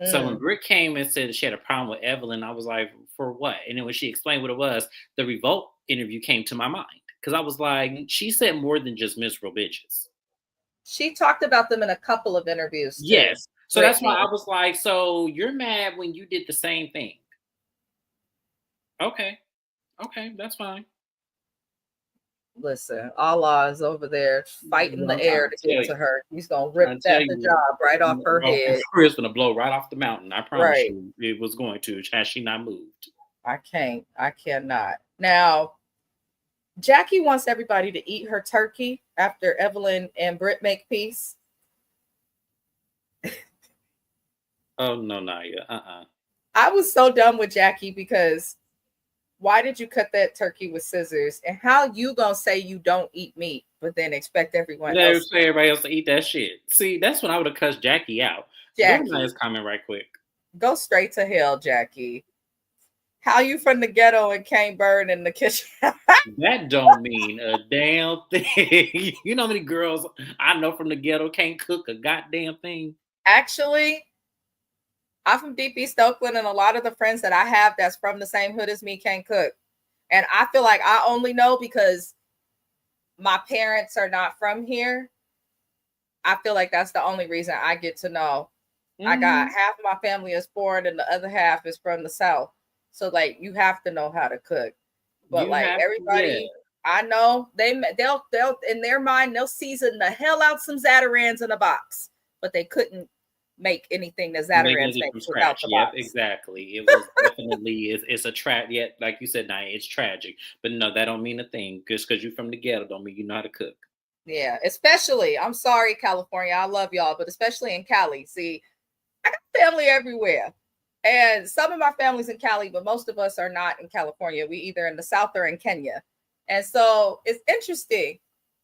So when Mm. Britt came and said she had a problem with Evelyn, I was like, for what? And then when she explained what it was, the Revolt interview came to my mind. Because I was like, she said more than just miserable bitches. She talked about them in a couple of interviews too. Yes. So that's why I Brittany. was like, so you're mad when you did the same thing. Okay. Okay, that's fine. Listen, Allah is over there fighting the I'm trying air to to tell get you. to her. He's gonna Trying rip to tell the you, job right off her head. it's gonna blow right off the mountain. I promise Right. you, it was going to. Had she not moved, I can't. I cannot. Now, Jackie wants everybody to eat her turkey after Evelyn and Britt make peace. oh no, Naya, I was so done with Jackie because why did you cut that turkey with scissors? And how you gonna say you don't eat meat, but then expect everyone let else? everybody else to eat that shit. See, that's when I would have cussed Jackie out. Go to Jackie, Naya's comment right quick. go straight to hell, Jackie. How you from the ghetto and can't burn in the kitchen? That don't mean a damn thing. You know how many girls I know from the ghetto can't cook a goddamn thing? Actually, I'm from deep East Oakland, and a lot of the friends that I have that's from the same hood as me can't cook. And I feel like I only know because my parents are not from here. I feel like that's the only reason I get to know. I got Mhm. half of my family is foreign and the other half is from the South. So like you have to know how to cook. But You like have to, yeah. everybody I know, they'll in their mind they'll season the hell out some Zatarans in a box, but they couldn't make anything that Make Zatarans anything from makes without scratch. the Yep, box. exactly. It was definitely it's a yet, like you said, Nia, it's tragic. But no, that don't mean a thing. Just because you're from the ghetto don't mean you know how to cook. Yeah, especially I'm sorry, California. I love y'all, but especially in Cali. See, I got family everywhere. And some of my family's in Cali, but most of us are not in California. We either in the South or in Kenya. And so it's interesting.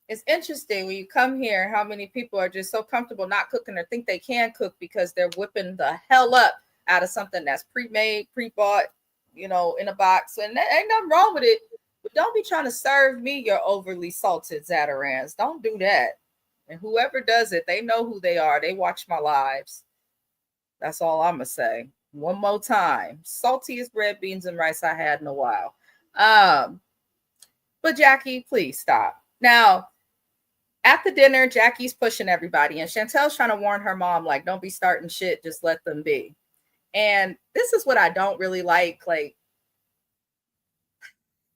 It's interesting when you come here how many people are just so comfortable not cooking or think they can cook because they're whipping the hell up out of something that's pre-made, pre-bought, in a box. And there ain't nothing wrong with it. But don't be trying to serve me your overly salted Zatarans. Don't do that. And whoever does it, they know who they are. They watch my lives. That's all I'm gonna say. One more time. Saltiest red beans and rice I had in a while. Um, but Jackie, please stop. Now, at the dinner, Jackie's pushing everybody, and Chantel's trying to warn her mom, like, don't be starting shit, just let them be. And this is what I don't really like. Like,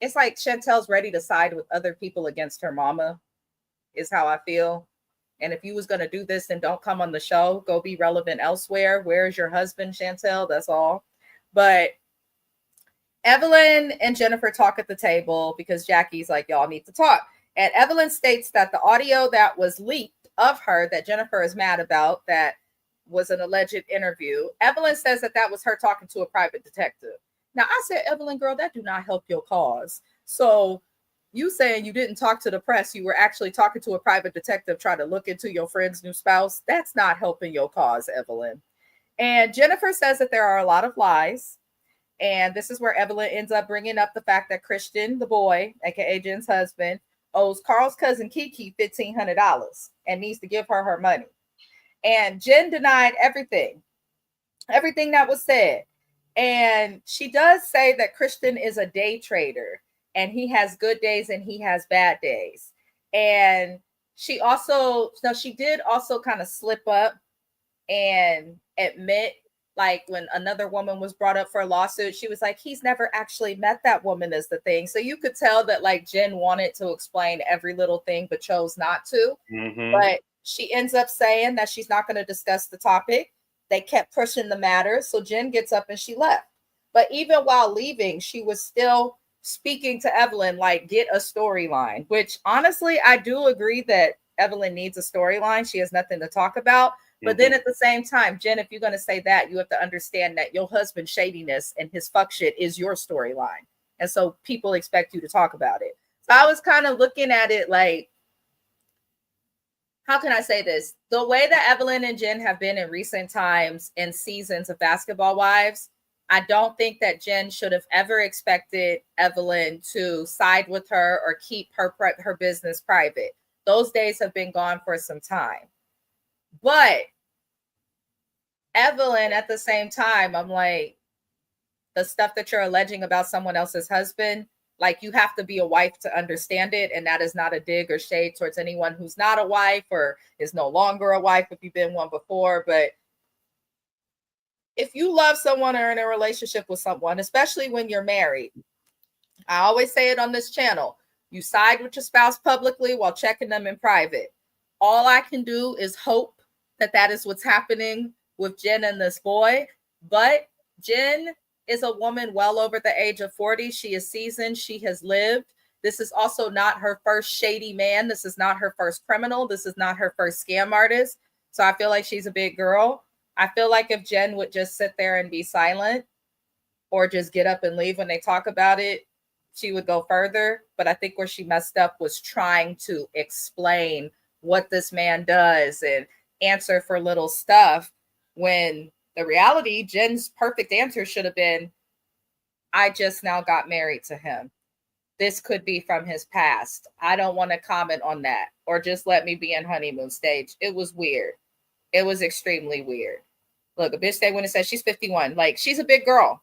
it's like Chantel's ready to side with other people against her mama, is how I feel. And if you was gonna do this, then don't come on the show. Go be relevant elsewhere. Where's your husband, Chantel? That's all. But Evelyn and Jennifer talk at the table because Jackie's like, y'all need to talk. And Evelyn states that the audio that was leaked of her that Jennifer is mad about, that was an alleged interview. Evelyn says that that was her talking to a private detective. Now, I said, Evelyn, girl, that do not help your cause. So you saying you didn't talk to the press, you were actually talking to a private detective trying to look into your friend's new spouse. That's not helping your cause, Evelyn. And Jennifer says that there are a lot of lies, and this is where Evelyn ends up bringing up the fact that Christian, the boy, aka Jen's husband, owes Carl's cousin Kiki $1,500 and needs to give her her money. And Jen denied everything that was said. And she does say that Christian is a day trader and he has good days and he has bad days. And she did also kind of slip up and admit, like when another woman was brought up for a lawsuit, she was like, he's never actually met that woman, is the thing. So you could tell that like Jen wanted to explain every little thing but chose not to. Hmm. But she ends up saying that she's not going to discuss the topic. They kept pushing the matter, so Jen gets up and she left. But even while leaving, she was still speaking to Evelyn like, get a storyline, which honestly I do agree that Evelyn needs a storyline. She has nothing to talk about. But then Hmm. at the same time, Jen, if you're going to say that, you have to understand that your husband's shadiness and his fuck shit is your storyline. And so people expect you to talk about it. So I was kind of looking at it like, how can I say this? The way that Evelyn and Jen have been in recent times in seasons of Basketball Wives, I don't think that Jen should have ever expected Evelyn to side with her or keep her business private. Those days have been gone for some time. But Evelyn, at the same time, I'm like, the stuff that you're alleging about someone else's husband, like you have to be a wife to understand it. And that is not a dig or shade towards anyone who's not a wife or is no longer a wife if you've been one before. But if you love someone or in a relationship with someone, especially when you're married, I always say it on this channel, you side with your spouse publicly while checking them in private. All I can do is hope that that is what's happening with Jen and this boy. But Jen is a woman well over the age of 40. She is seasoned. She has lived. This is also not her first shady man. This is not her first criminal. This is not her first scam artist. So I feel like she's a big girl. I feel like if Jen would just sit there and be silent or just get up and leave when they talk about it, she would go further. But I think where she messed up was trying to explain what this man does and answer for little stuff when the reality, Jen's perfect answer should have been, I just now got married to him. This could be from his past. I don't want to comment on that, or just let me be in honeymoon stage. It was weird. It was extremely weird. Look, a bitch stay when it says she's 51. Like, she's a big girl.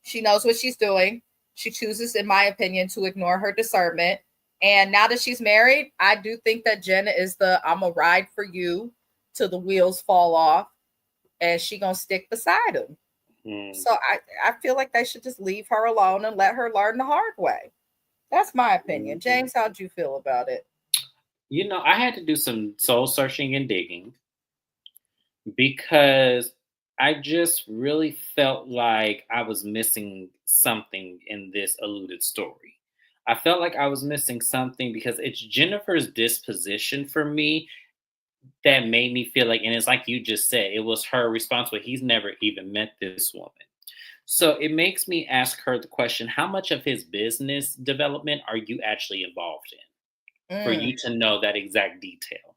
She knows what she's doing. She chooses, in my opinion, to ignore her discernment. And now that she's married, I do think that Jenna is the I'm a ride for you till the wheels fall off, and she gonna stick beside him. Mm. So I feel like they should just leave her alone and let her learn the hard way. That's my opinion. Mhm. James, how'd you feel about it? I had to do some soul searching and digging because I just really felt like I was missing something in this alluded story. I felt like I was missing something because it's Jennifer's disposition for me that made me feel like, and it's like you just said, it was her responsibility. He's never even met this woman. So it makes me ask her the question, how much of his business development are you actually involved in for Mm. you to know that exact detail?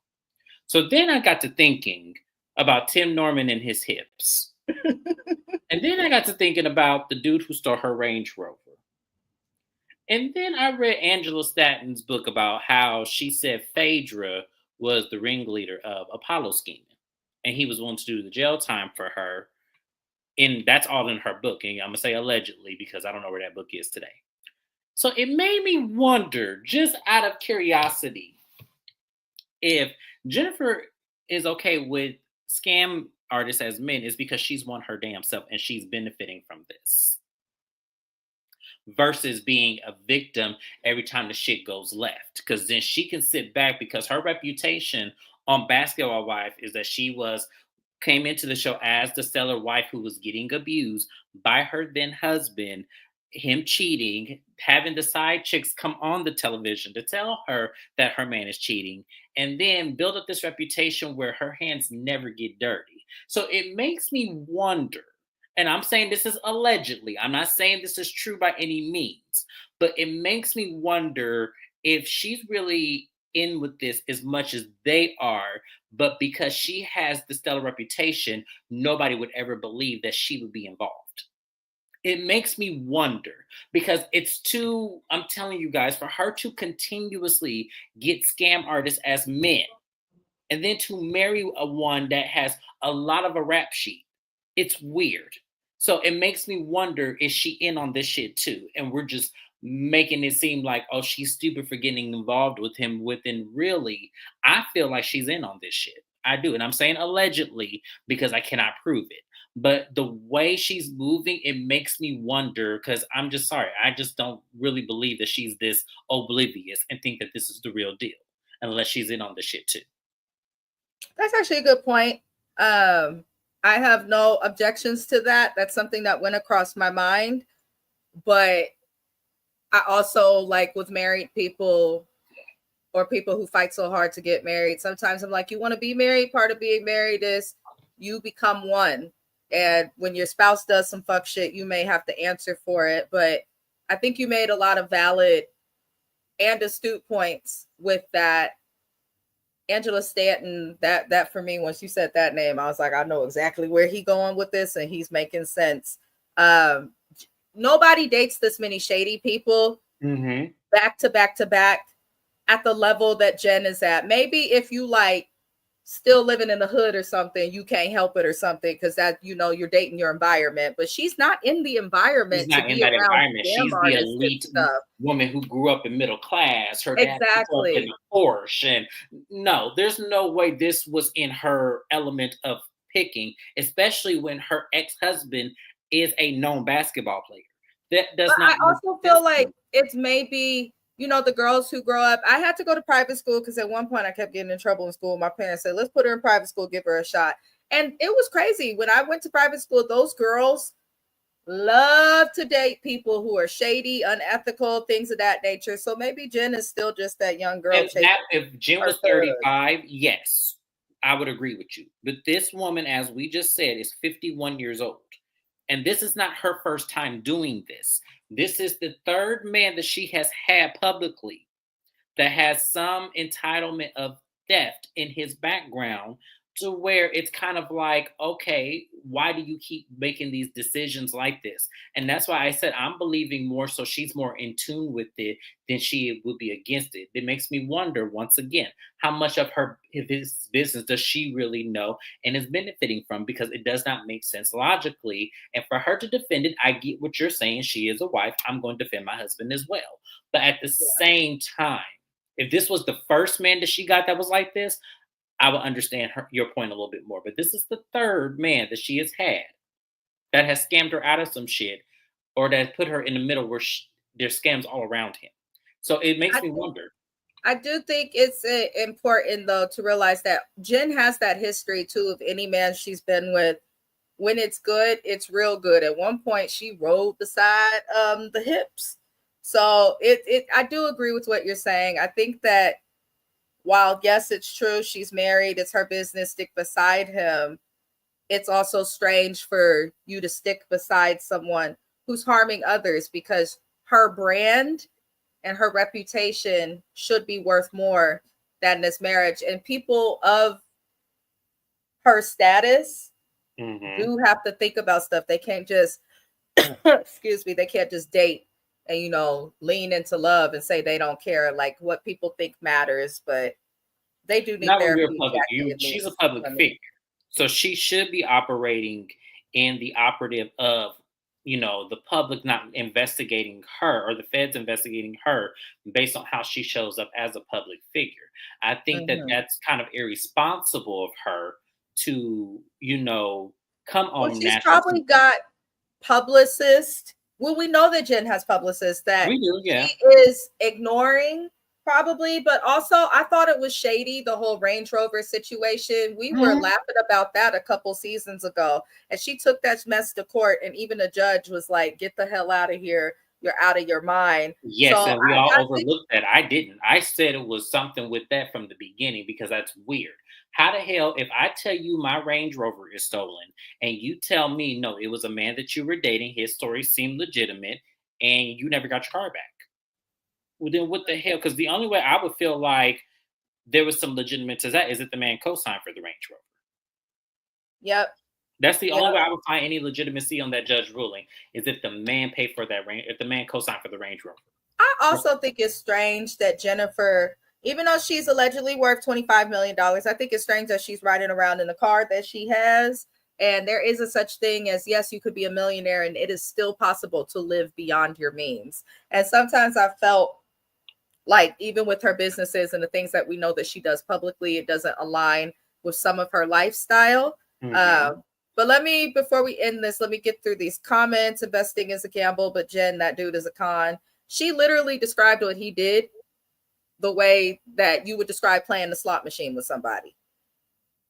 So then I got to thinking about Tim Norman and his hips. And then I got to thinking about the dude who stole her Range Rover. And then I read Angela Statton's book about how she said Phaedra was the ringleader of Apollo scheming. And he was willing to do the jail time for her. And that's all in her book. And I'm going to say allegedly because I don't know where that book is today. So it made me wonder, just out of curiosity, if Jennifer is okay with scam artists as men, is because she's won her damn self and she's benefiting from this versus being a victim every time the shit goes left. Because then she can sit back because her reputation on Basketball Wife is that she was came into the show as the stellar wife who was getting abused by her then husband, him cheating, having the side chicks come on the television to tell her that her man is cheating, and then build up this reputation where her hands never get dirty. So it makes me wonder, and I'm saying this is allegedly, I'm not saying this is true by any means, but it makes me wonder if she's really in with this as much as they are, but because she has the stellar reputation, nobody would ever believe that she would be involved. It makes me wonder because it's too, I'm telling you guys, for her to continuously get scam artists as men and then to marry a one that has a lot of a rap sheet, it's weird. So it makes me wonder, is she in on this shit too? And we're just making it seem like, oh, she's stupid for getting involved with him. Within really, I feel like she's in on this shit. I do. And I'm saying allegedly because I cannot prove it. But the way she's moving, it makes me wonder because I'm just sorry. I just don't really believe that she's this oblivious and think that this is the real deal unless she's in on the shit too. That's actually a good point. I have no objections to that. That's something that went across my mind. But I also, like with married people or people who fight so hard to get married, sometimes I'm like, you want to be married? Part of being married is you become one. And when your spouse does some fuck shit, you may have to answer for it. But I think you made a lot of valid and astute points with that. Angela Stanton, that for me, once you said that name, I was like, I know exactly where he's going with this, and he's making sense. Um, Nobody dates this many shady people Mm-hmm. back to back to back at the level that Jen is at. Maybe if you like still living in the hood or something, you can't help it or something because that you're dating your environment. But she's not in the She's environment to not in be that around environment. scam She's the artists and elite stuff. woman who grew up in middle class. Her dad picked her up in Exactly. a Porsche. And no, there's no way this was in her element of picking, especially when her ex-husband is a known basketball player. That does But not I make also feel sense to like me. it's maybe, the girls who grow up. I had to go to private school because at one point I kept getting in trouble in school. My parents said, let's put her in private school, give her a shot. And it was crazy. When I went to private school, those girls love to date people who are shady, unethical, things of that nature. So maybe Jen is still just that young girl chasing If Jim her was third. 35, yes, I would agree with you. But this woman, as we just said, is 51 years old. And this is not her first time doing this. This is the third man that she has had publicly that has some entitlement of theft in his background to where it's kind of like, okay, why do you keep making these decisions like this? And that's why I said I'm believing more so she's more in tune with it than she would be against it. It makes me wonder once again, how much of his business does she really know and is benefiting from, because it does not make sense logically. And for her to defend it, I get what you're saying. She is a wife. I'm going to defend my husband as well. But at the same time, if this was the first man that she got that was like this, I would understand your point a little bit more. But this is the third man that she has had that has scammed her out of some shit, or that put her in the middle where there's scams all around him. So it makes I me think wonder. I do think it's important though to realize that Jen has that history too of any man she's been with. When it's good, it's real good. At one point, she rode beside the hips. So it I do agree with what you're saying. I think that while yes, it's true, she's married, it's her business, stick beside him. It's also strange for you to stick beside someone who's harming others because her brand and her reputation should be worth more than this marriage. And people of her status Hmm. do have to think about stuff. They can't just, excuse me, they can't just date and, lean into love and say they don't care, like what people think matters. But they do need Not when you're a therapy, public, Jackie, at she's a least. public I mean, figure. So she should be operating in the operative of, the public not investigating her, or the feds investigating her based on how she shows up as a public figure. I think that mhm. that's kind of irresponsible of her to, come Well, on she's national probably TV. got publicist. Well, we know that Jen has publicists that We do, yeah. she is ignoring, probably, but also I thought it was shady, the whole Range Rover situation. We were Mhm. laughing about that a couple seasons ago, and she took that mess to court, and even the judge was like, "Get the hell out of here! You're out of your mind." So Yes, and we all I think, overlooked that. I didn't. I said it was something with that from the beginning because that's weird. How the hell, if I tell you my Range Rover is stolen and you tell me, no, it was a man that you were dating, his story seemed legitimate, and you never got your car back? Well, then what the hell? Because the only way I would feel like there was some legitimate to that is if the man co signed for the Range Rover. yep, That's the yep. only way I would find any legitimacy on that judge ruling, is if the man paid for that range, if the man co signed for the Range Rover. I also think it's strange that Jennifer, even though she's allegedly worth $25 million, I think it's strange that she's riding around in the car that she has. And there is a such thing as, yes, you could be a millionaire and it is still possible to live beyond your means. And sometimes I felt like, even with her businesses and the things that we know that she does publicly, it doesn't align with some of her lifestyle. Hmm. But before we end this, let me get through these comments. Investing is a gamble, but Jen, that dude is a con. She literally described what he did the way that you would describe playing the slot machine with somebody.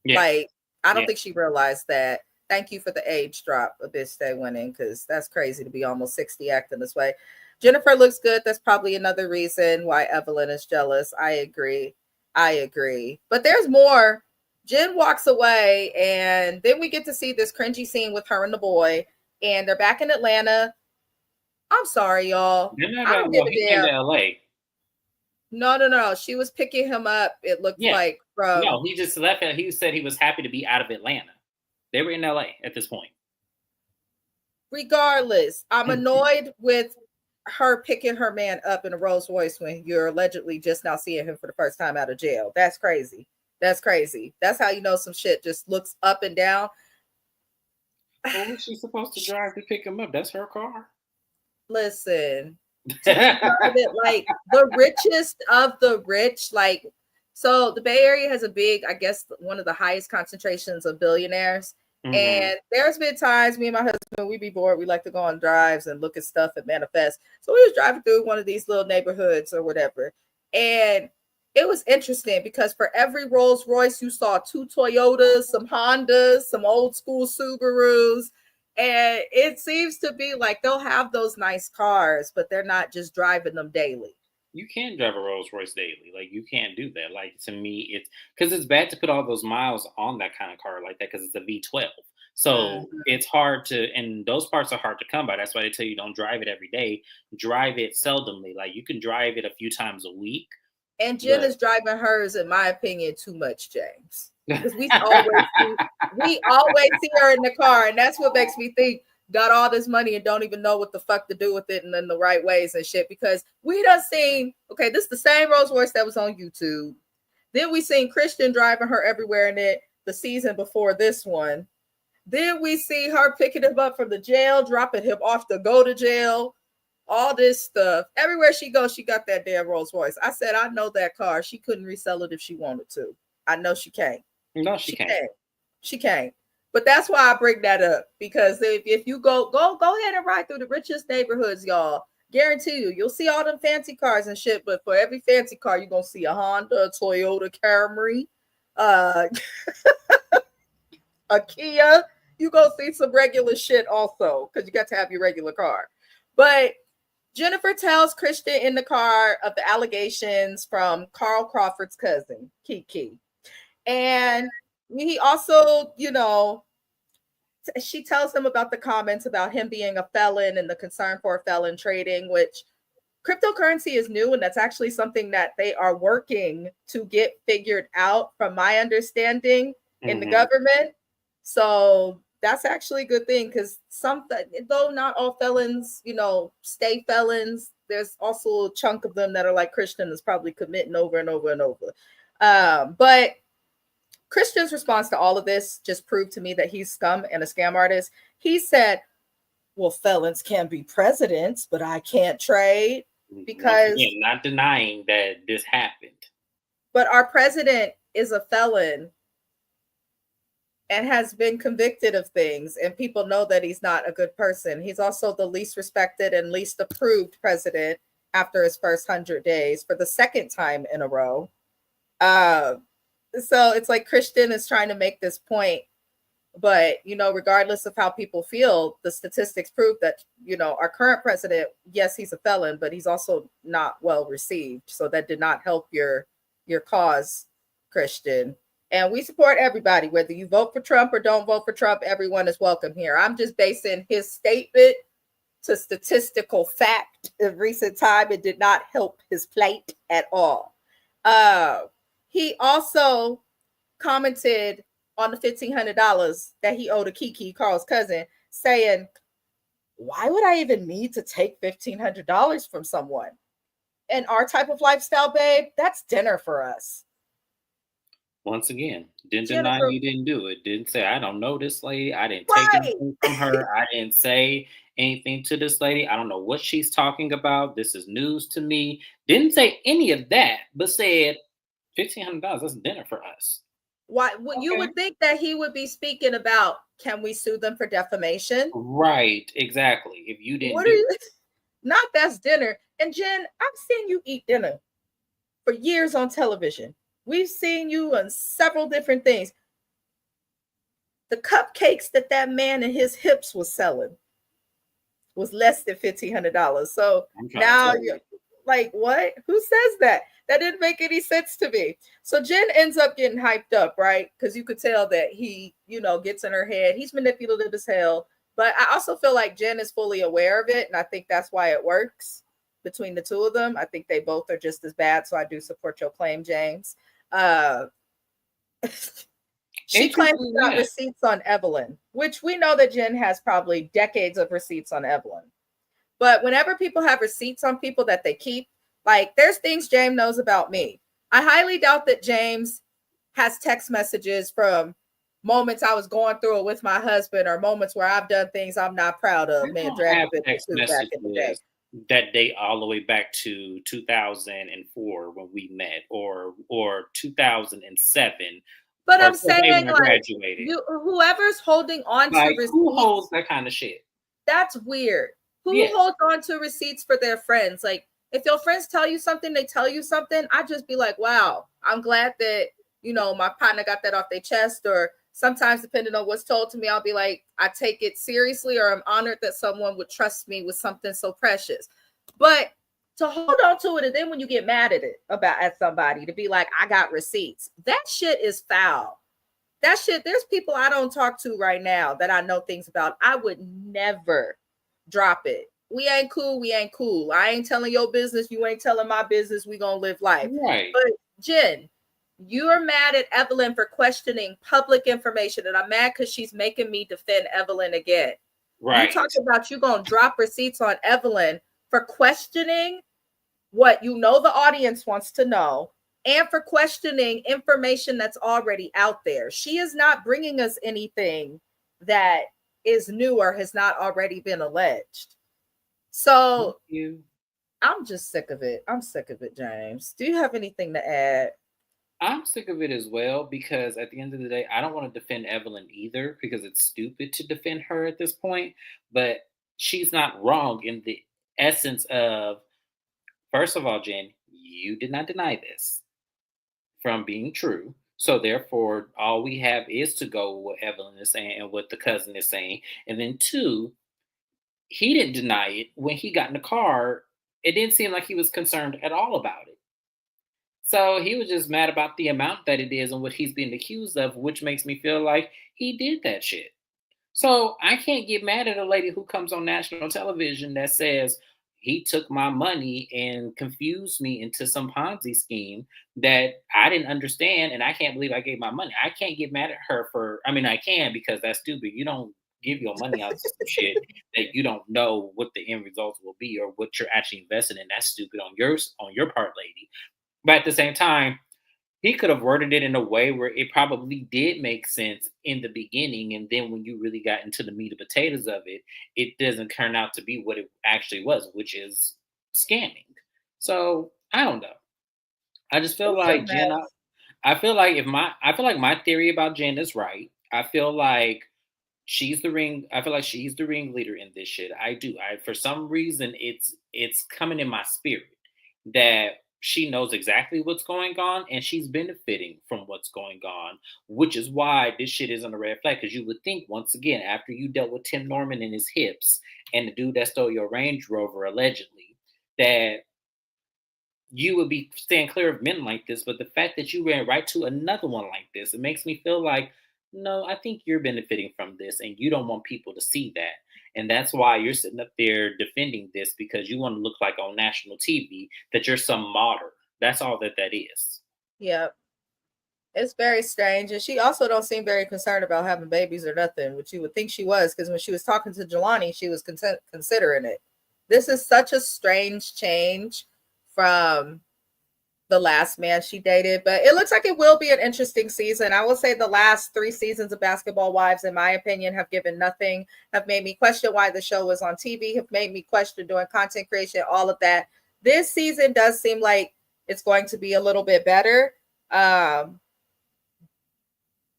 Yeah. Like, I don't Yeah. think she realized that. Thank you for the age drop, a bitch stay winning, because that's crazy to be almost 60 acting this way. Jennifer looks good. That's probably another reason why Evelyn is jealous. I agree. I agree. But there's more. Jen walks away, and then we get to see this cringy scene with her and the boy, and they're back in Atlanta. I'm sorry, y'all. They're not I gonna don't give go. a He came to damn. LA. No, no, no. She was picking him up, it looks Yeah. like, No, from. he just left. He said he was happy to be out of Atlanta. They were in LA at this point. Regardless, I'm annoyed with her picking her man up in a Rolls Royce when you're allegedly just now seeing him for the first time out of jail. That's crazy. That's crazy. That's how you know some shit just looks up and down. What was she supposed to drive to pick him up? That's her car. Listen, to be private, like the richest of the rich, like, so the Bay Area has a big, I guess, one of the highest concentrations of billionaires. Hmm. And there's been times me and my husband, we be bored, we like to go on drives and look at stuff and manifest. So we was driving through one of these little neighborhoods or whatever. And it was interesting because for every Rolls Royce, you saw two Toyotas, some Hondas, some old school Subarus, and it seems to be like they'll have those nice cars, but they're not just driving them daily. You can't drive a Rolls Royce daily. Like, you can't do that. Like, to me, it's because it's bad to put all those miles on that kind of car like that, because it's a V12. So Mhm. it's hard to, and those parts are hard to come by. That's why they tell you don't drive it every day. Drive it seldomly. Like, you can drive it a few times a week, And Jen but is driving hers, in my opinion, too much, James. because we always see her in the car, and that's what makes me think got all this money and don't even know what the fuck to do with it and in the right ways and shit. Because we done seen, okay, this is the same Rolls Royce that was on YouTube. Then we seen Christian driving her everywhere in it the season before this one. Then we see her picking him up from the jail, dropping him off to go to jail. All this stuff. Everywhere she goes, she got that damn Rolls Royce. I said, I know that car. She couldn't resell it if she wanted to. I know she can't. No, she can't. She can't. But that's why I bring that up, because if you go ahead and ride through the richest neighborhoods, y'all. Guarantee you'll see all them fancy cars and shit. But for every fancy car, you're gonna see a Honda, a Toyota Camry, a Kia. You gonna see some regular shit also, because you got to have your regular car. But Jennifer tells Christian in the car of the allegations from Carl Crawford's cousin, Kiki. And he also, she tells him about the comments about him being a felon and the concern for felon trading, which cryptocurrency is new. And that's actually something that they are working to get figured out, from my understanding, in the government. So that's actually a good thing, because though not all felons, stay felons, there's also a chunk of them that are like Christian that's probably committing over and over and over. But Christian's response to all of this just proved to me that he's scum and a scam artist. He said, well, felons can be presidents, but I can't trade, because not denying that this happened. But our president is a felon and has been convicted of things, and people know that he's not a good person. He's also the least respected and least approved president after his first 100 days for the second time in a row. So it's like Christian is trying to make this point, but regardless of how people feel, the statistics prove that our current president, yes, he's a felon, but he's also not well received. So that did not help your cause, Christian. And we support everybody, whether you vote for Trump or don't vote for Trump. Everyone is welcome here. I'm just basing his statement to statistical fact. In recent time, it did not help his plight at all. He also commented on the $1,500 that he owed to Kiki, Carl's cousin, saying, why would I even need to take $1,500 from someone? And our type of lifestyle, babe, that's dinner for us. Once again, didn't deny you didn't do it. Didn't say, I don't know this lady. I didn't take anything from her. I didn't say anything to this lady. I don't know what she's talking about. This is news to me. Didn't say any of that, but said $1,500, that's dinner for us. Why? Okay. You would think that he would be speaking about, can we sue them for defamation? Right, exactly. If you didn't not that's dinner. And Jen, I've seen you eat dinner for years on television. We've seen you on several different things. The cupcakes that man and his hips was selling was less than $1,500. So now you're like, what? Who says that? That didn't make any sense to me. So Jen ends up getting hyped up, right? Because you could tell that he, gets in her head. He's manipulative as hell. But I also feel like Jen is fully aware of it. And I think that's why it works between the two of them. I think they both are just as bad. So I do support your claim, James. She claims she got receipts on Evelyn, which we know that Jen has probably decades of receipts on Evelyn. But whenever people have receipts on people that they keep, like there's things James knows about me. I highly doubt that James has text messages from moments I was going through it with my husband, or moments where I've done things I'm not proud of. Man, drag a bit back in the day. That date all the way back to 2004 when we met, or 2007. But I'm saying, like, whoever's holding on to receipts, who holds that kind of shit? That's weird. Who holds on to receipts for their friends? Like, if your friends tell you something, they tell you something. I just be like, wow, I'm glad that my partner got that off their chest. Or sometimes, depending on what's told to me, I'll be like, I take it seriously, or I'm honored that someone would trust me with something so precious. But to hold on to it, and then when you get mad at somebody, to be like, I got receipts, that shit is foul. That shit, there's people I don't talk to right now that I know things about. I would never drop it. We ain't cool. We ain't cool. I ain't telling your business. You ain't telling my business. We gonna live life. Right. But Jen, You're mad at Evelyn for questioning public information, and I'm mad because she's making me defend Evelyn again. You Right. talk about you gonna drop receipts on Evelyn for questioning what you know the audience wants to know, and for questioning information that's already out there. She is not bringing us anything that is new or has not already been alleged. Thank So you. I'm just sick of it. I'm sick of it, James. Do you have anything to add? I'm sick of it as well because at the end of the day, I don't want to defend Evelyn either because it's stupid to defend her at this point. But she's not wrong in the essence of, first of all, Jen, you did not deny this from being true. So therefore, all we have is to go with what Evelyn is saying and what the cousin is saying. And then two, he didn't deny it when he got in the car. It didn't seem like he was concerned at all about it. So he was just mad about the amount that it is and what he's being accused of, which makes me feel like he did that shit. So I can't get mad at a lady who comes on national television that says he took my money and confused me into some Ponzi scheme that I didn't understand, and I can't believe I gave my money. I can't get mad at her for. I mean, I can because that's stupid. You don't give your money out to some shit that you don't know what the end results will be or what you're actually investing in. That's stupid on your part, lady. But at the same time, he could have worded it in a way where it probably did make sense in the beginning. And then when you really got into the meat and potatoes of it, it doesn't turn out to be what it actually was, which is scamming. So I don't know. I just feel It's a like Jen, mess. I feel like my theory about Jen is right. I feel like I feel like she's the ringleader in this shit. I do. I For some reason it's coming in my spirit that she knows exactly what's going on and she's benefiting from what's going on, which is why this shit isn't a red flag. Because you would think, once again, after you dealt with Tim Norman and his hips and the dude that stole your Range Rover allegedly, that you would be staying clear of men like this. But the fact that you ran right to another one like this, it makes me feel like, no, I think you're benefiting from this and you don't want people to see that. And that's why you're sitting up there defending this because you want to look like on national TV that you're some martyr. That's all that is. Yep. It's very strange. And she also don't seem very concerned about having babies or nothing, which you would think she was, because when she was talking to Jelani, she was considering it. This is such a strange change from the last man she dated, but it looks like it will be an interesting season. I will say the last 3 seasons of Basketball Wives, in my opinion, have given nothing, have made me question why the show was on TV, have made me question doing content creation, all of that. This season does seem like it's going to be a little bit better. Um,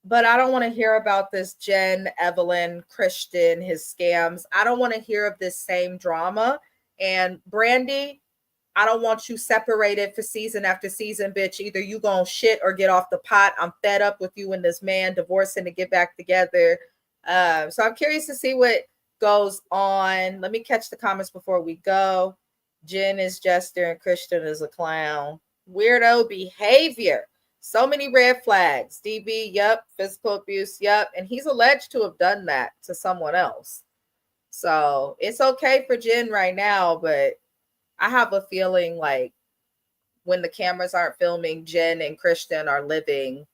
but I don't want to hear about this Jen, Evelyn, Christian, his scams. I don't want to hear of this same drama. And Brandy, I don't want you separated for season after season, bitch. Either you gonna shit or get off the pot. I'm fed up with you and this man divorcing to get back together. So I'm curious to see what goes on. Let me catch the comments before we go. Jen is jester and Christian is a clown. Weirdo behavior. So many red flags. DB, yep. Physical abuse, yep. And he's alleged to have done that to someone else. So it's okay for Jen right now, but I have a feeling like when the cameras aren't filming, Jen and Christian are living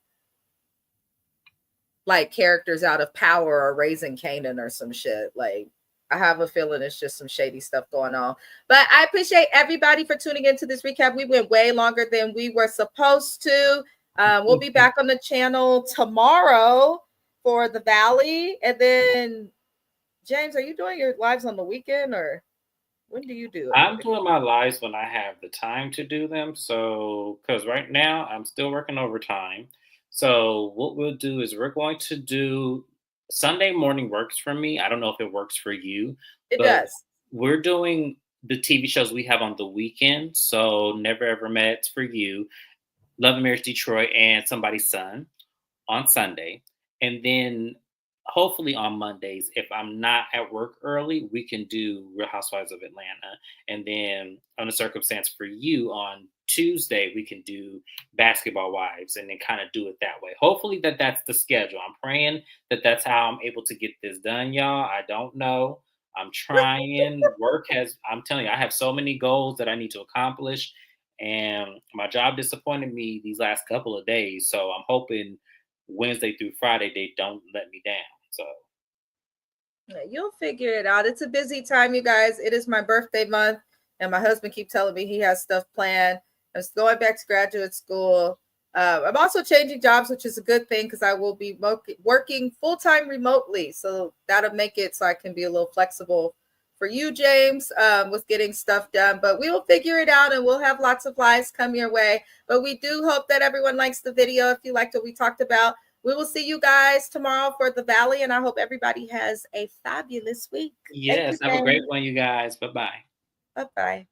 like characters out of Power or Raising Canaan or some shit. Like, I have a feeling it's just some shady stuff going on. But I appreciate everybody for tuning into this recap. We went way longer than we were supposed to. We'll be back on the channel tomorrow for the Valley. And then, James, are you doing your lives on the weekend or when do you do I'm it? doing my lives when I have the time to do them. So, because right now I'm still working overtime. So, what we'll do is we're going to do Sunday morning works for me. I don't know if it works for you, It but does. we're doing the TV shows we have on the weekend. So, Never Ever Met for you, Love and Marriage Detroit, and Somebody's Son on Sunday. And then hopefully on Mondays, if I'm not at work early, we can do Real Housewives of Atlanta. And then on a circumstance for you on Tuesday, we can do Basketball Wives and then kind of do it that way. Hopefully that's the schedule. I'm praying that that's how I'm able to get this done, y'all. I don't know. I'm trying. I'm telling you, I have so many goals that I need to accomplish. and my job disappointed me these last couple of days. So I'm hoping Wednesday through Friday they don't let me down. So Yeah, you'll figure it out. It's a busy time, you guys. It is my birthday month, and my husband keeps telling me he has stuff planned. I'm going back to graduate school. I'm also changing jobs, which is a good thing because I will be working full-time remotely. So that'll make it so I can be a little flexible for you, James, with getting stuff done. But we will figure it out, and we'll have lots of lives come your way. But we do hope that everyone likes the video. If you liked what we talked about, we will see you guys tomorrow for the Valley, and I hope everybody has a fabulous week. Thank you, yes, have a great James. one, you guys. Bye bye. Bye-bye.